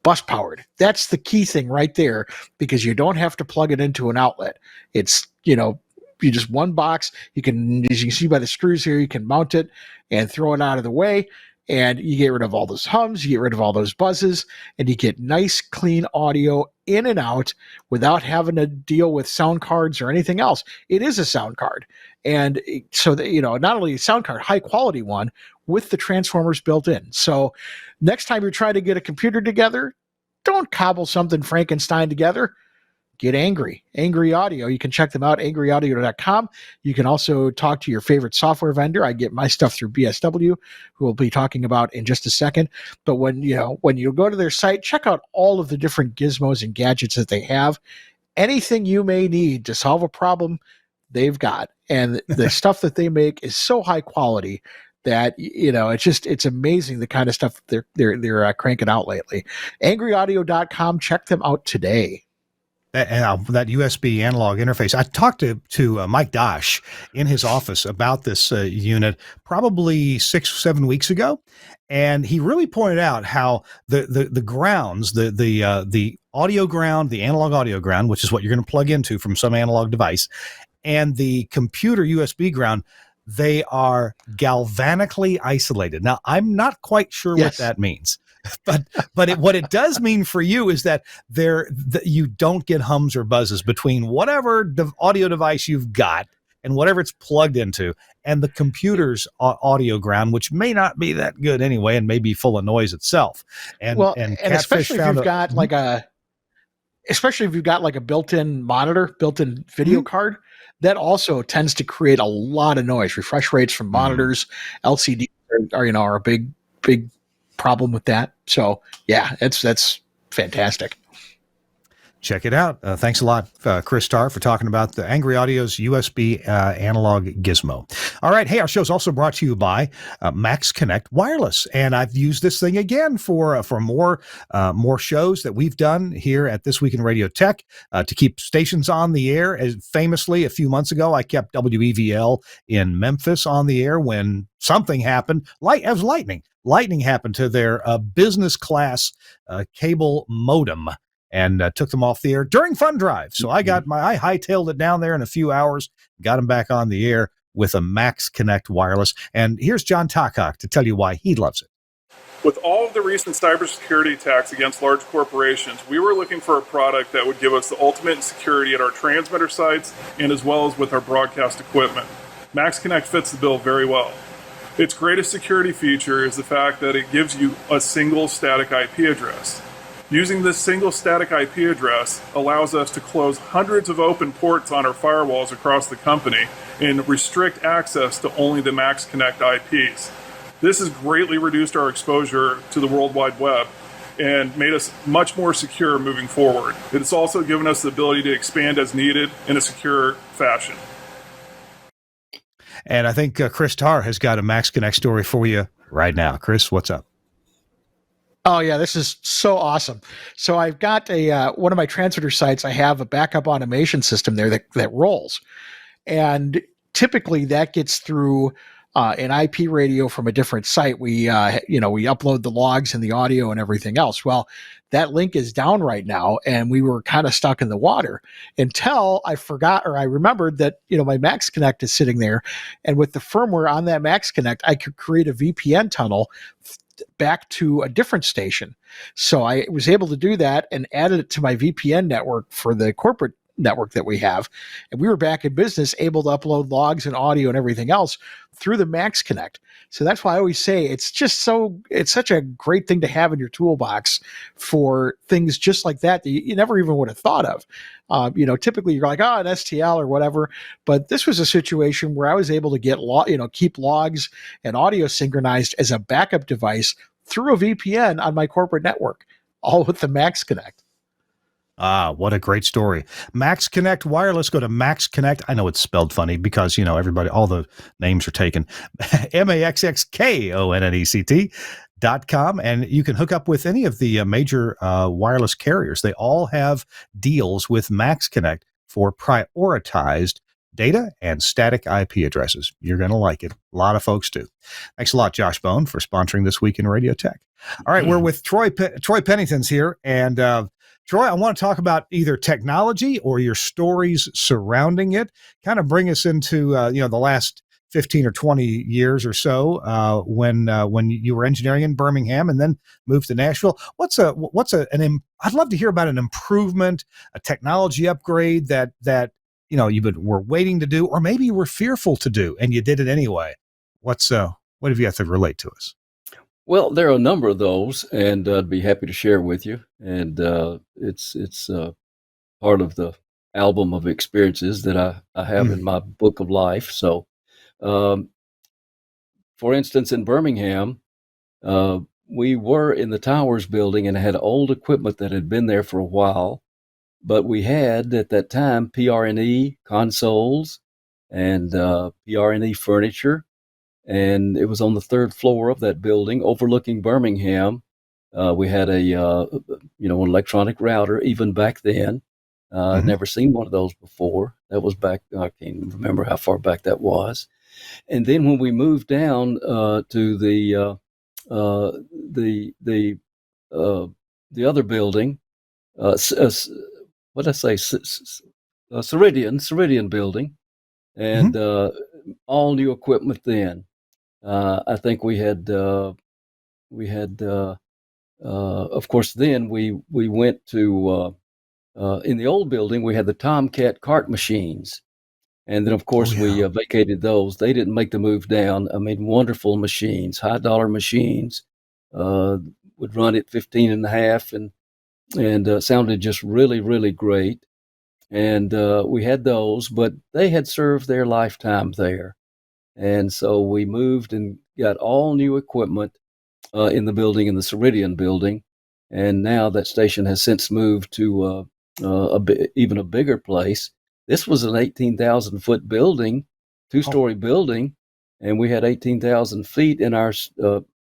bus powered. That's the key thing right there, because you don't have to plug it into an outlet. It's, just one box. You can, as you can see by the screws here, you can mount it and throw it out of the way. And you get rid of all those hums, you get rid of all those buzzes, and you get nice, clean audio in and out without having to deal with sound cards or anything else. It is a sound card. And so that, not only a sound card, high quality one with the transformers built in. So next time you're trying to get a computer together, don't cobble something Frankenstein together. Get Angry Audio. You can check them out, angryaudio.com. You can also talk to your favorite software vendor. I get my stuff through BSW, who we'll be talking about in just a second. But when you go to their site, check out all of the different gizmos and gadgets that they have. Anything you may need to solve a problem, they've got. And the stuff that they make is so high quality that it's amazing the kind of stuff they're cranking out lately. Angryaudio.com. Check them out today. That USB analog interface. I talked to Mike Dosh in his office about this unit probably 6-7 weeks ago, and he really pointed out how the grounds, the audio ground, the analog audio ground, which is what you're going to plug into from some analog device, and the computer USB ground, they are galvanically isolated. Now, I'm not quite sure what that means. But what it does mean for you is that you don't get hums or buzzes between whatever audio device you've got and whatever it's plugged into, and the computer's audio ground, which may not be that good anyway, and may be full of noise itself. And especially if you've got like a built-in monitor, built-in video card, that also tends to create a lot of noise. Refresh rates from monitors, LCD are a big problem with that. So yeah, that's fantastic. Check it out. Thanks a lot, Chris Tarr, for talking about the Angry Audio's USB analog gizmo. All right. Hey, our show's also brought to you by Max Connect Wireless. And I've used this thing again for more shows that we've done here at This Week in Radio Tech to keep stations on the air. As famously, a few months ago, I kept WEVL in Memphis on the air when something happened. It was lightning. Lightning happened to their business class cable modem, and took them off the air during Fun Drive. So I hightailed it down there in a few hours, got them back on the air with a Max Connect Wireless. And here's John Tackock to tell you why he loves it. With all of the recent cybersecurity attacks against large corporations, we were looking for a product that would give us the ultimate security at our transmitter sites and as well as with our broadcast equipment. Max Connect fits the bill very well. Its greatest security feature is the fact that it gives you a single static IP address. Using this single static IP address allows us to close hundreds of open ports on our firewalls across the company and restrict access to only the Max Connect IPs. This has greatly reduced our exposure to the World Wide Web and made us much more secure moving forward. It's also given us the ability to expand as needed in a secure fashion. And I think Chris Tarr has got a Max Connect story for you right now. Chris, what's up? Oh yeah, this is so awesome. So I've got one of my transmitter sites. I have a backup automation system there that rolls, and typically that gets through an IP radio from a different site. We upload the logs and the audio and everything else. Well, that link is down right now, and we were kind of stuck in the water until I remembered that my Max Connect is sitting there, and with the firmware on that Max Connect, I could create a VPN tunnel back to a different station. So I was able to do that and added it to my VPN network for the corporate network that we have. And we were back in business, able to upload logs and audio and everything else through the Max Connect. So that's why I always say it's such a great thing to have in your toolbox for things just like that you never even would have thought of. Typically you're like, an STL or whatever, but this was a situation where I was able to get keep logs and audio synchronized as a backup device through a VPN on my corporate network, all with the Max Connect. Ah, what a great story. Max Connect Wireless. Go to Max Connect. I know it's spelled funny because, everybody, all the names are taken. MAXXKONNECT.com. And you can hook up with any of the major wireless carriers. They all have deals with Max Connect for prioritized data and static IP addresses. You're going to like it. A lot of folks do. Thanks a lot, Josh Bone, for sponsoring This Week in Radio Tech. All right, we're with Troy Pennington's here, and Troy, I want to talk about either technology or your stories surrounding it. Kind of bring us into the last 15 or 20 years or so when you were engineering in Birmingham and then moved to Nashville. I'd love to hear about an improvement, a technology upgrade that were waiting to do, or maybe you were fearful to do and you did it anyway. What have you got to relate to us? Well, there are a number of those, and I'd be happy to share with you. And it's part of the album of experiences that I have in my book of life. So, um, for instance, in Birmingham, we were in the Towers building and had old equipment that had been there for a while. But we had at that time PRNE consoles and PRNE furniture, and it was on the third floor of that building overlooking Birmingham. We had an electronic router even back then. I'd never seen one of those before. That was back, I can't remember how far back that was. And then when we moved down to the other building, what did I say? Ceridian building, and all new equipment then. I think we had, of course, then we went to, in the old building, we had the Tomcat cart machines. And then, of course, we vacated those. They didn't make the move down. I mean, wonderful machines, high dollar machines, would run at 15 and a half and sounded just really, really great. And we had those, but they had served their lifetime there. And so we moved and got all new equipment in the building, in the Ceridian building. And now that station has since moved to even a bigger place. This was an 18,000-foot building, two-story building, and we had 18,000 feet in our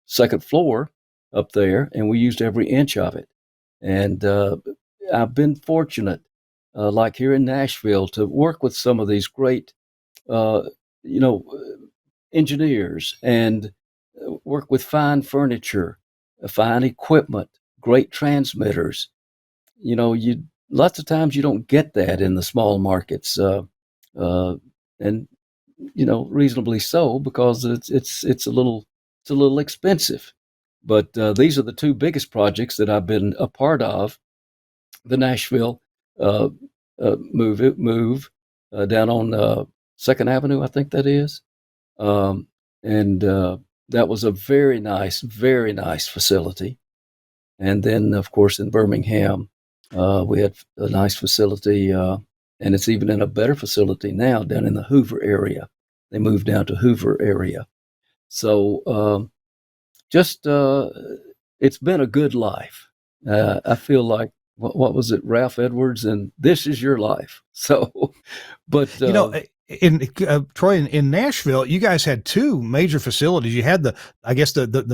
second floor up there, and we used every inch of it. And I've been fortunate, like here in Nashville, to work with some of these great, engineers and work with fine furniture, fine equipment, great transmitters. Lots of times you don't get that in the small markets, and reasonably so, because it's a little expensive. But these are the two biggest projects that I've been a part of. The Nashville move down on Second Avenue, I think that is, and that was a very nice facility. And then, of course, in Birmingham, we had a nice facility, and it's even in a better facility now down in the Hoover area. They moved down to Hoover area. So it's been a good life. I feel like, what was it, Ralph Edwards, and this is your life. So, but Troy, in Nashville, you guys had two major facilities. You had the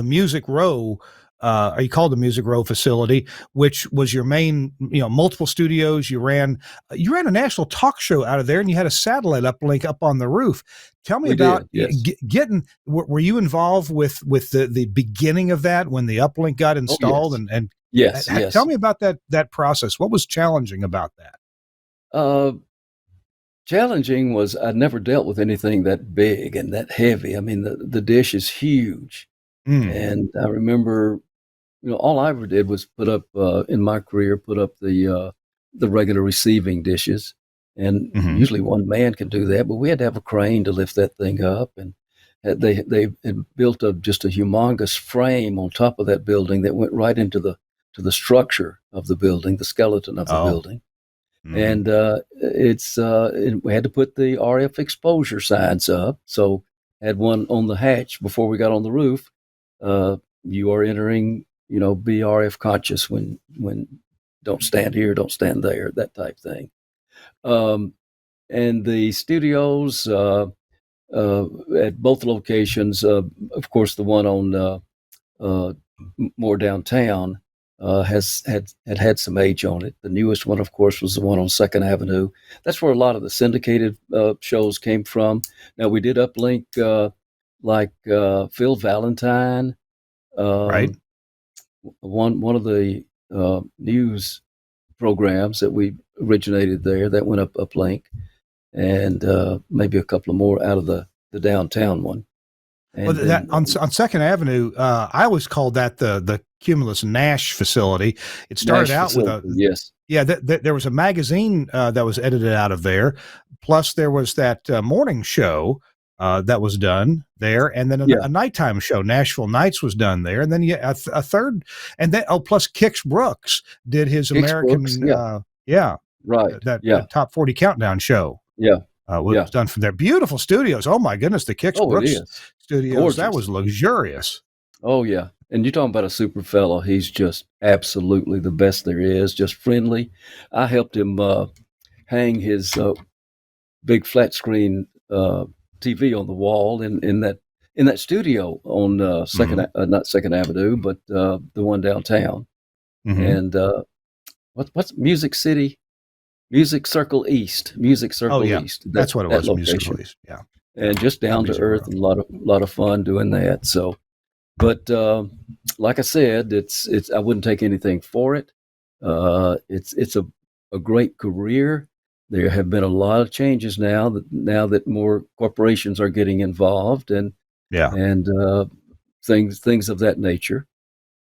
Music Row, or you called the Music Row facility, which was your main, multiple studios. You ran a national talk show out of there, and you had a satellite uplink up on the roof. Tell me about getting. Were you involved with the beginning of that when the uplink got installed? Yes. Tell me about that process. What was challenging about that? Challenging was I'd never dealt with anything that big and that heavy. I mean, the dish is huge. And I remember, all I ever did was put up, in my career, the regular receiving dishes. And usually one man can do that, but we had to have a crane to lift that thing up. And they had built just a humongous frame on top of that building that went right into the structure of the building, the skeleton of the building. And we had to put the RF exposure signs up. So had one on the hatch before we got on the roof. You are entering, be RF conscious when don't stand here, don't stand there, that type thing. And the studios at both locations, of course, the one on more downtown, had some age on it. The newest one, of course, was the one on Second Avenue. That's where a lot of the syndicated shows came from. Now, we did uplink like Phil Valentine, right? One of the news programs that we originated there that went uplink, and maybe a couple of more out of the downtown one. And Well, that then, on Second Avenue, I always called that the Cumulus Nash facility. It started Nash out with facility, yes. there was a magazine that was edited out of there. Plus, there was that morning show that was done there, and then Yeah. a nighttime show, Nashville Nights, was done there, and then a third, and then plus Kix Brooks did his Kix American, Brooks, yeah. Right. that Top 40 Countdown show. Yeah. Was done from their beautiful studios. Oh my goodness, the Kix Brooks studios. Gorgeous. That was luxurious. Oh yeah. And you're talking about a super fellow. He's just absolutely the best there is, just friendly. I helped him hang his big flat screen TV on the wall in that studio on Second, not Second Avenue, but the one downtown. And what's Music City? Music Circle East. East. That's what it was. Location. Music Circle East. Yeah. And just down to earth, and a lot of fun doing that. So, but like I said, it's I wouldn't take anything for it. It's a great career. There have been a lot of changes now that more corporations are getting involved, and things of that nature.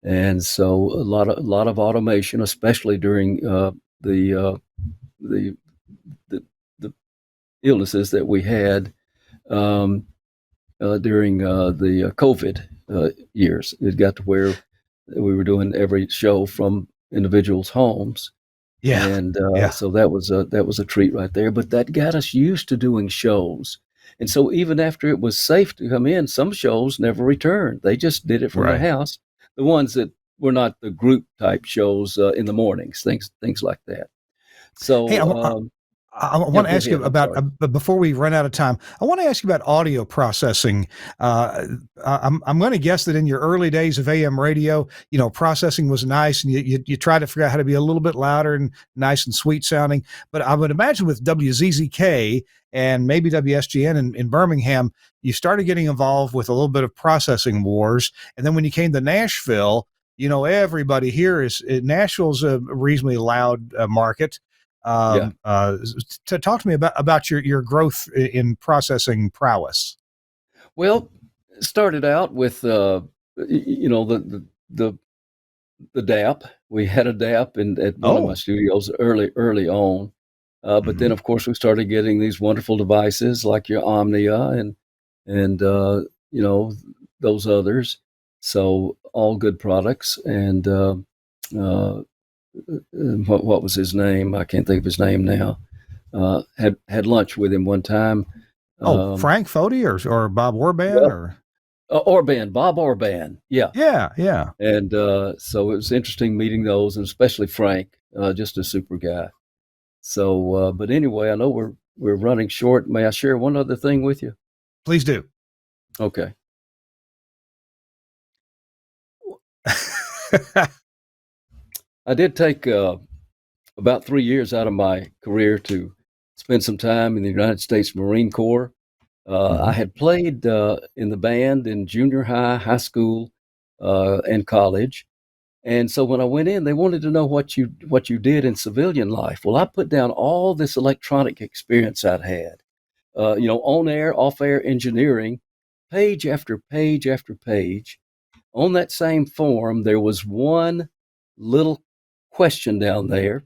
And so a lot of automation, especially during the illnesses that we had during the COVID years. It got to where we were doing every show from individuals' homes. Yeah. And so that was a treat right there. But that got us used to doing shows. And so even after it was safe to come in, some shows never returned. They just did it from the house. The ones that were not the group type shows in the mornings, things like that. So hey, I want to ask you about before we run out of time. I want to ask you about audio processing. I'm going to guess that in your early days of AM radio, processing was nice, and you tried to figure out how to be a little bit louder and nice and sweet sounding. But I would imagine with WZZK and maybe WSGN in Birmingham, you started getting involved with a little bit of processing wars, and then when you came to Nashville, everybody here Nashville's a reasonably loud market. To talk to me about your growth in processing prowess. Well, it started out with the DAP. We had a DAP at one of my studios early on, but then of course we started getting these wonderful devices like your Omnia and those others. So all good products, and what was his name? I can't think of his name now. Had lunch with him one time. Frank Fody or Bob Orban Orban, Bob Orban. Yeah. Yeah. And so it was interesting meeting those, and especially Frank, just a super guy. So, but anyway, I know we're running short. May I share one other thing with you? Please do. Okay. I did take about 3 years out of my career to spend some time in the United States Marine Corps. I had played in the band in junior high school, and college. And so when I went in, they wanted to know what you did in civilian life. Well, I put down all this electronic experience I'd had, on air, off air engineering, page after page after page. On that same form, there was one little question down there,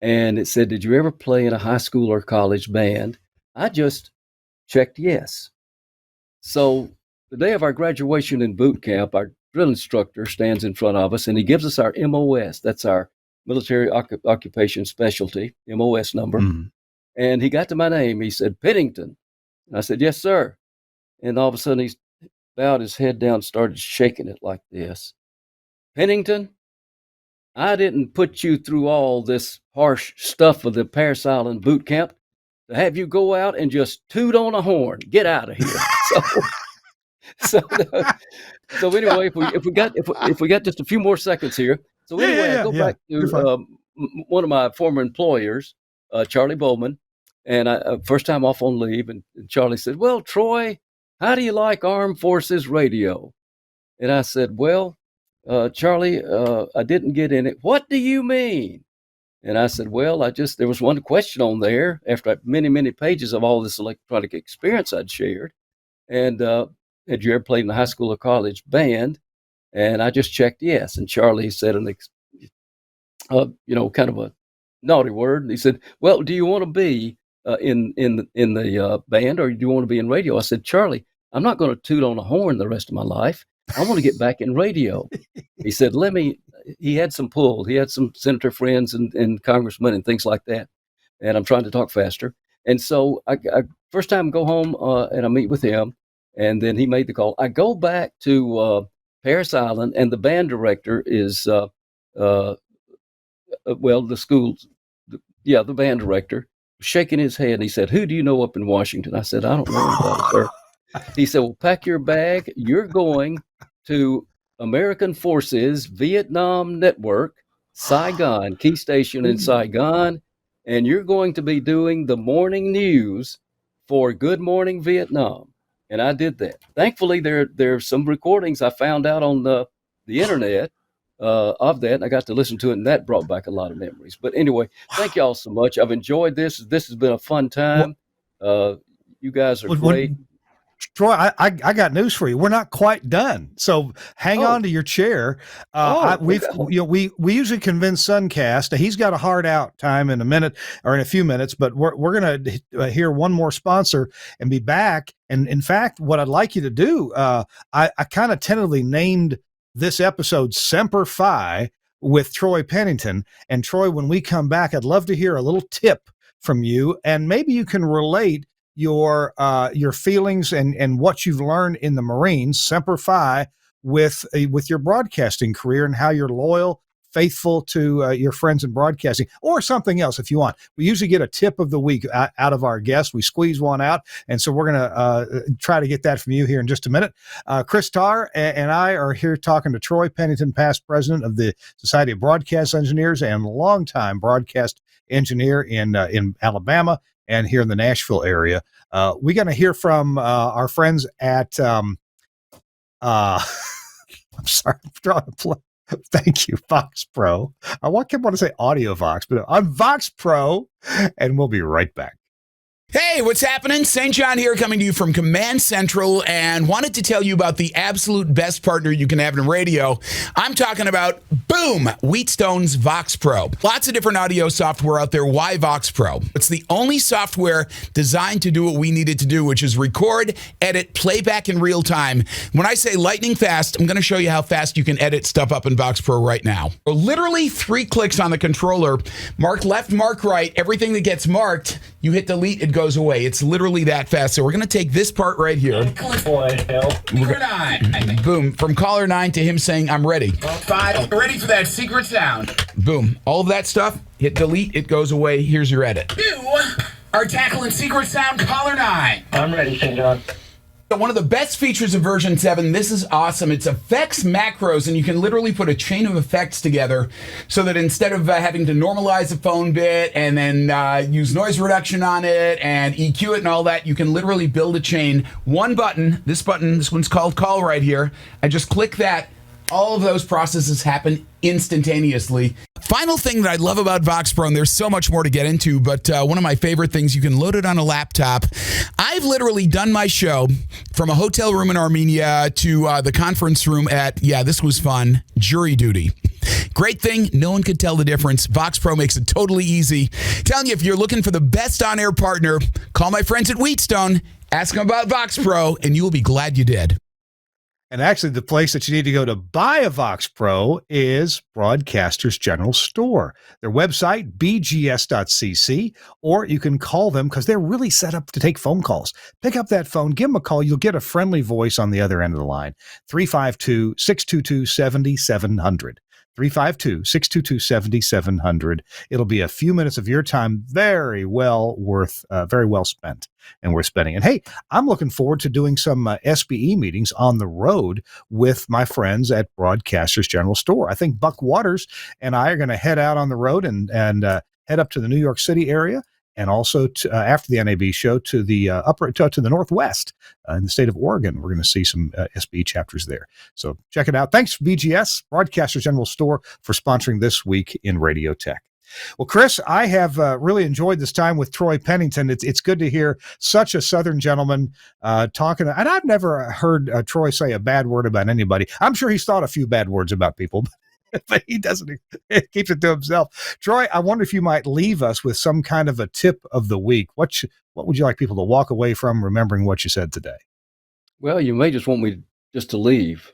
and it said, "Did you ever play in a high school or college band?" I just checked yes. So the day of our graduation in boot camp, our drill instructor stands in front of us, and he gives us our MOS. That's our military occupation specialty, MOS number. And he got to my name. He said, "Pennington." And I said, "Yes, sir." And all of a sudden, he bowed his head down, started shaking it like this. "Pennington, I didn't put you through all this harsh stuff of the Parris Island boot camp to have you go out and just toot on a horn. Get out of here." So anyway, if we got just a few more seconds here. So anyway, I go back to one of my former employers, Charlie Bowman, and I first time off on leave, and Charlie said, "Well, Troy, how do you like Armed Forces Radio?" And I said, "Well, Charlie, I didn't get in it." "What do you mean?" And I said, well, there was one question on there after many pages of all this electronic experience I'd shared. And had you ever played in a high school or college band? And I just checked yes. And Charlie said kind of a naughty word. He said, well, do you want to be in the band, or do you want to be in radio? I said, Charlie, I'm not going to toot on a horn the rest of my life. I want to get back in radio. He said, he had some pull. He had some senator friends and congressmen and things like that. And I'm trying to talk faster. And so I first time go home and I meet with him, and then he made the call. I go back to Paris Island, and the band director is, the band director, shaking his head. And he said, who do you know up in Washington? I said, I don't know anybody, sir. He said, well, pack your bag. You're going to American Forces Vietnam Network, Saigon, key station in Saigon, and you're going to be doing the morning news for Good Morning Vietnam. And I did that. Thankfully, there's some recordings I found out on the internet of that, and I got to listen to it, and that brought back a lot of memories. But anyway, thank y'all so much. I've enjoyed this. This has been a fun time. You guys are great. Troy, I got news for you. We're not quite done, so hang on to your chair. We usually convince Suncast. He's got a hard out time in a few minutes, but we're going to hear one more sponsor and be back. And in fact, what I'd like you to do, I kind of tentatively named this episode Semper Fi with Troy Pennington. And Troy, when we come back, I'd love to hear a little tip from you, and maybe you can relate your feelings and what you've learned in the Marines, Semper Fi, with your broadcasting career, and how you're loyal, faithful to your friends in broadcasting, or something else if you want. We usually get a tip of the week out of our guests. We squeeze one out, and so we're going to try to get that from you here in just a minute. Chris Tarr and I are here talking to Troy Pennington, past president of the Society of Broadcast Engineers and longtime broadcast engineer in Alabama and here in the Nashville area. We're going to hear from our friends at, I'm sorry, I'm drawing a play. Thank you, Vox Pro. I kept wanting to say Audio Vox, but I'm Vox Pro, and we'll be right back. Hey, what's happening? St. John here, coming to you from Command Central, and wanted to tell you about the absolute best partner you can have in radio. I'm talking about, boom, Wheatstone's Vox Pro. Lots of different audio software out there. Why Vox Pro? It's the only software designed to do what we needed to do, which is record, edit, playback in real time. When I say lightning fast, I'm going to show you how fast you can edit stuff up in Vox Pro right now. So literally 3 clicks on the controller, mark left, mark right, everything that gets marked, you hit delete, it goes away. It's literally that fast. So we're going to take this part right here. Boom. From caller 9 to him saying, I'm ready. 5, ready for that secret sound. Boom. All of that stuff, hit delete, it goes away. Here's your edit. You are tackling secret sound, caller 9. I'm ready, St. John. One of the best features of version 7, this is awesome. It's effects macros, and you can literally put a chain of effects together so that instead of having to normalize a phone bit and then use noise reduction on it and EQ it and all that, you can literally build a chain. One button, this one's called call right here. I just click that. All of those processes happen instantaneously. Final thing that I love about Vox Pro, and there's so much more to get into, but one of my favorite things, you can load it on a laptop. I've literally done my show from a hotel room in Armenia to the conference room at, this was fun, jury duty. Great thing, no one could tell the difference. Vox Pro makes it totally easy. Telling you, if you're looking for the best on-air partner, call my friends at Wheatstone, ask them about Vox Pro, and you will be glad you did. And actually, the place that you need to go to buy a Vox Pro is Broadcasters General Store. Their website, bgs.cc, or you can call them because they're really set up to take phone calls. Pick up that phone, give them a call. You'll get a friendly voice on the other end of the line. 352-622-7700. 352-622-7700. It'll be a few minutes of your time, very well spent, and we're spending. And hey, I'm looking forward to doing some SBE meetings on the road with my friends at Broadcasters General Store. I think Buck Waters and I are going to head out on the road and head up to the New York City area, and also after the NAB show to the to the Northwest in the state of Oregon. We're going to see some SBE chapters there. So check it out. Thanks, BGS, Broadcasters General Store, for sponsoring this week in Radio Tech. Well, Chris, I have really enjoyed this time with Troy Pennington. It's good to hear such a Southern gentleman talking. And I've never heard Troy say a bad word about anybody. I'm sure he's thought a few bad words about people, but he doesn't. He keeps it to himself. Troy, I wonder if you might leave us with some kind of a tip of the week. What would you like people to walk away from remembering what you said today? Well, you may just want me just to leave,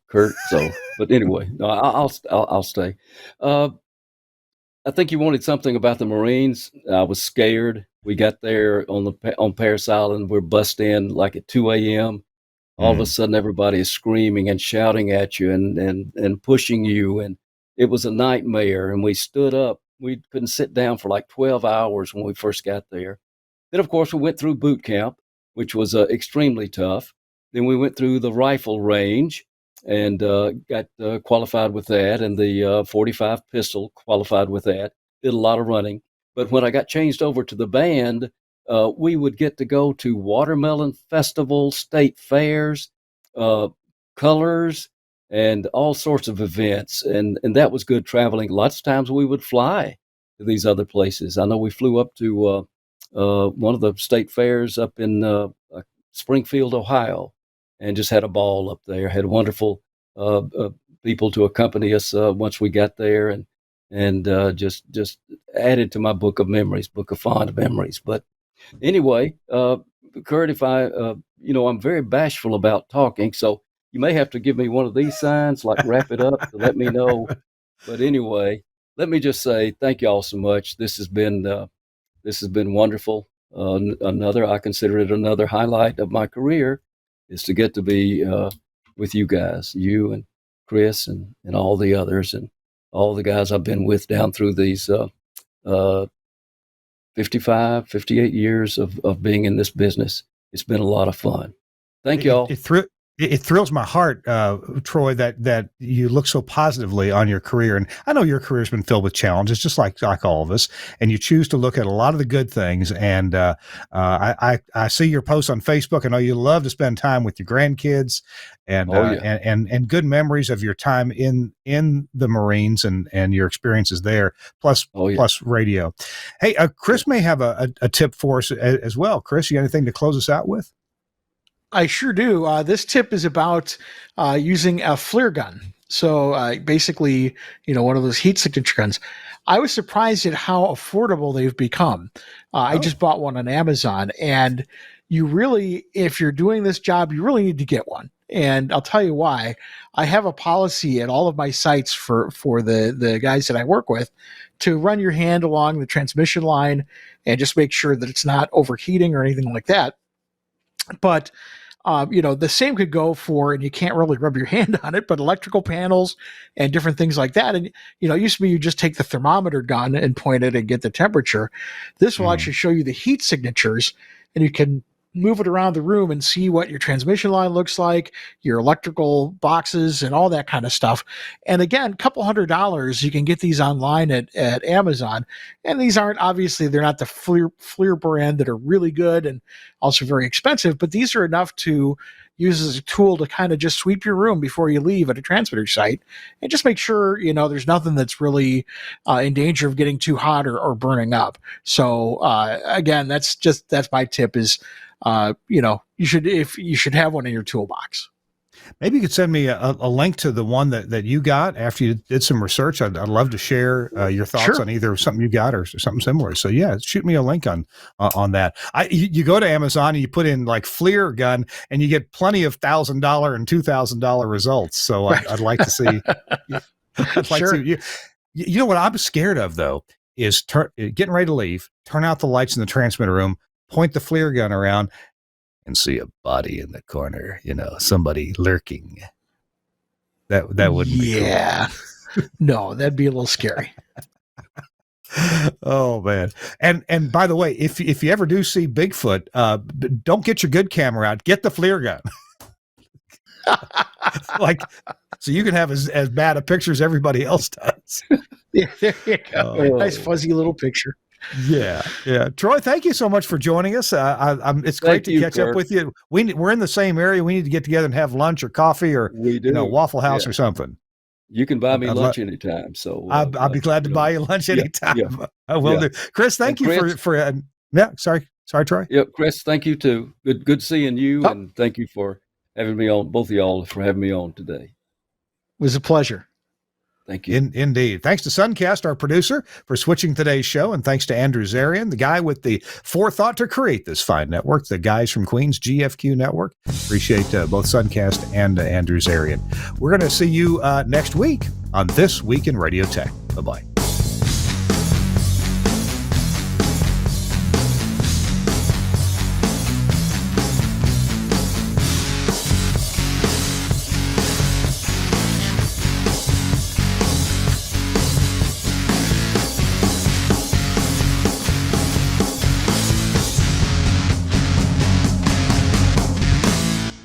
Kurt. So, but anyway, no, I'll stay. I think you wanted something about the Marines. I was scared. We got there on Parris Island. We're bussed in like at 2 a.m. All of a sudden, everybody is screaming and shouting at you and pushing you, and it was a nightmare. And we stood up. We couldn't sit down for like 12 hours when we first got there. Then, of course, we went through boot camp, which was extremely tough. Then we went through the rifle range and got qualified with that, and the 45 pistol, qualified with that. Did a lot of running. But when I got changed over to the band, we would get to go to watermelon festivals, state fairs, colors, and all sorts of events. And that was good traveling. Lots of times we would fly to these other places. I know we flew up to one of the state fairs up in Springfield, Ohio, and just had a ball up there. Had wonderful people to accompany us once we got there, and just added to my book of fond memories. But anyway, Kurt, if I'm very bashful about talking, so you may have to give me one of these signs, like wrap it up, to let me know. But anyway, let me just say thank you all so much. This has been wonderful. I consider it another highlight of my career, is to get to be with you guys, you and Chris and all the others, and all the guys I've been with down through these 55, 58 years of being in this business. It's been a lot of fun. Thank you all. It thrills my heart, Troy, that you look so positively on your career. And I know your career's been filled with challenges, just like all of us. And you choose to look at a lot of the good things. And I see your posts on Facebook. I know you love to spend time with your grandkids, and and good memories of your time in the Marines and your experiences there, plus radio. Hey, Chris may have a tip for us as well. Chris, you got anything to close us out with? I sure do. This tip is about using a FLIR gun. So basically, one of those heat signature guns. I was surprised at how affordable they've become. I just bought one on Amazon, and you really, if you're doing this job, you really need to get one. And I'll tell you why. I have a policy at all of my sites for the guys that I work with to run your hand along the transmission line and just make sure that it's not overheating or anything like that. But the same could go for, and you can't really rub your hand on it, but electrical panels and different things like that. And, it used to be you just take the thermometer gun and point it and get the temperature. This will actually show you the heat signatures, and you can move it around the room and see what your transmission line looks like, your electrical boxes, and all that kind of stuff. And again, $200, you can get these online at Amazon. And these aren't, obviously, they're not the FLIR brand that are really good and also very expensive, but these are enough to use as a tool to kind of just sweep your room before you leave at a transmitter site, and just make sure, there's nothing that's really in danger of getting too hot or burning up. So again, that's my tip is, you should have one in your toolbox. Maybe you could send me a link to the one that you got after you did some research. I'd love to share your thoughts on either something you got or something similar. So yeah, shoot me a link on that. You go to Amazon and you put in like FLIR gun, and you get plenty of $1,000 and $2,000 results. So I'd like to see. I'd like to. You know what I'm scared of though is getting ready to leave. Turn out the lights in the transmitter room. Point the FLIR gun around and see a body in the corner, somebody lurking. That wouldn't be cool. No, that'd be a little scary. Oh man. And by the way, if you ever do see Bigfoot, don't get your good camera out. Get the FLIR gun. So you can have as bad a picture as everybody else does. Yeah, there you go. Nice fuzzy little picture. Yeah. Troy, thank you so much for joining us. It's great to catch up with you. We're in the same area. We need to get together and have lunch or coffee or Waffle House or something. You can buy me I'd lunch anytime. So I'll be glad to buy you lunch anytime. yeah, I will do. Chris, thank And you Chris- for yeah. Sorry, Troy. Yep, Chris, thank you too. Good seeing you, Oh. and thank you for having me on. Both of y'all for having me on today. It was a pleasure. Thank you. Indeed. Thanks to Suncast, our producer, for switching today's show. And thanks to Andrew Zarian, the guy with the forethought to create this fine network, the guys from Queens GFQ Network. Appreciate both Suncast and Andrew Zarian. We're going to see you next week on This Week in Radio Tech. Bye-bye.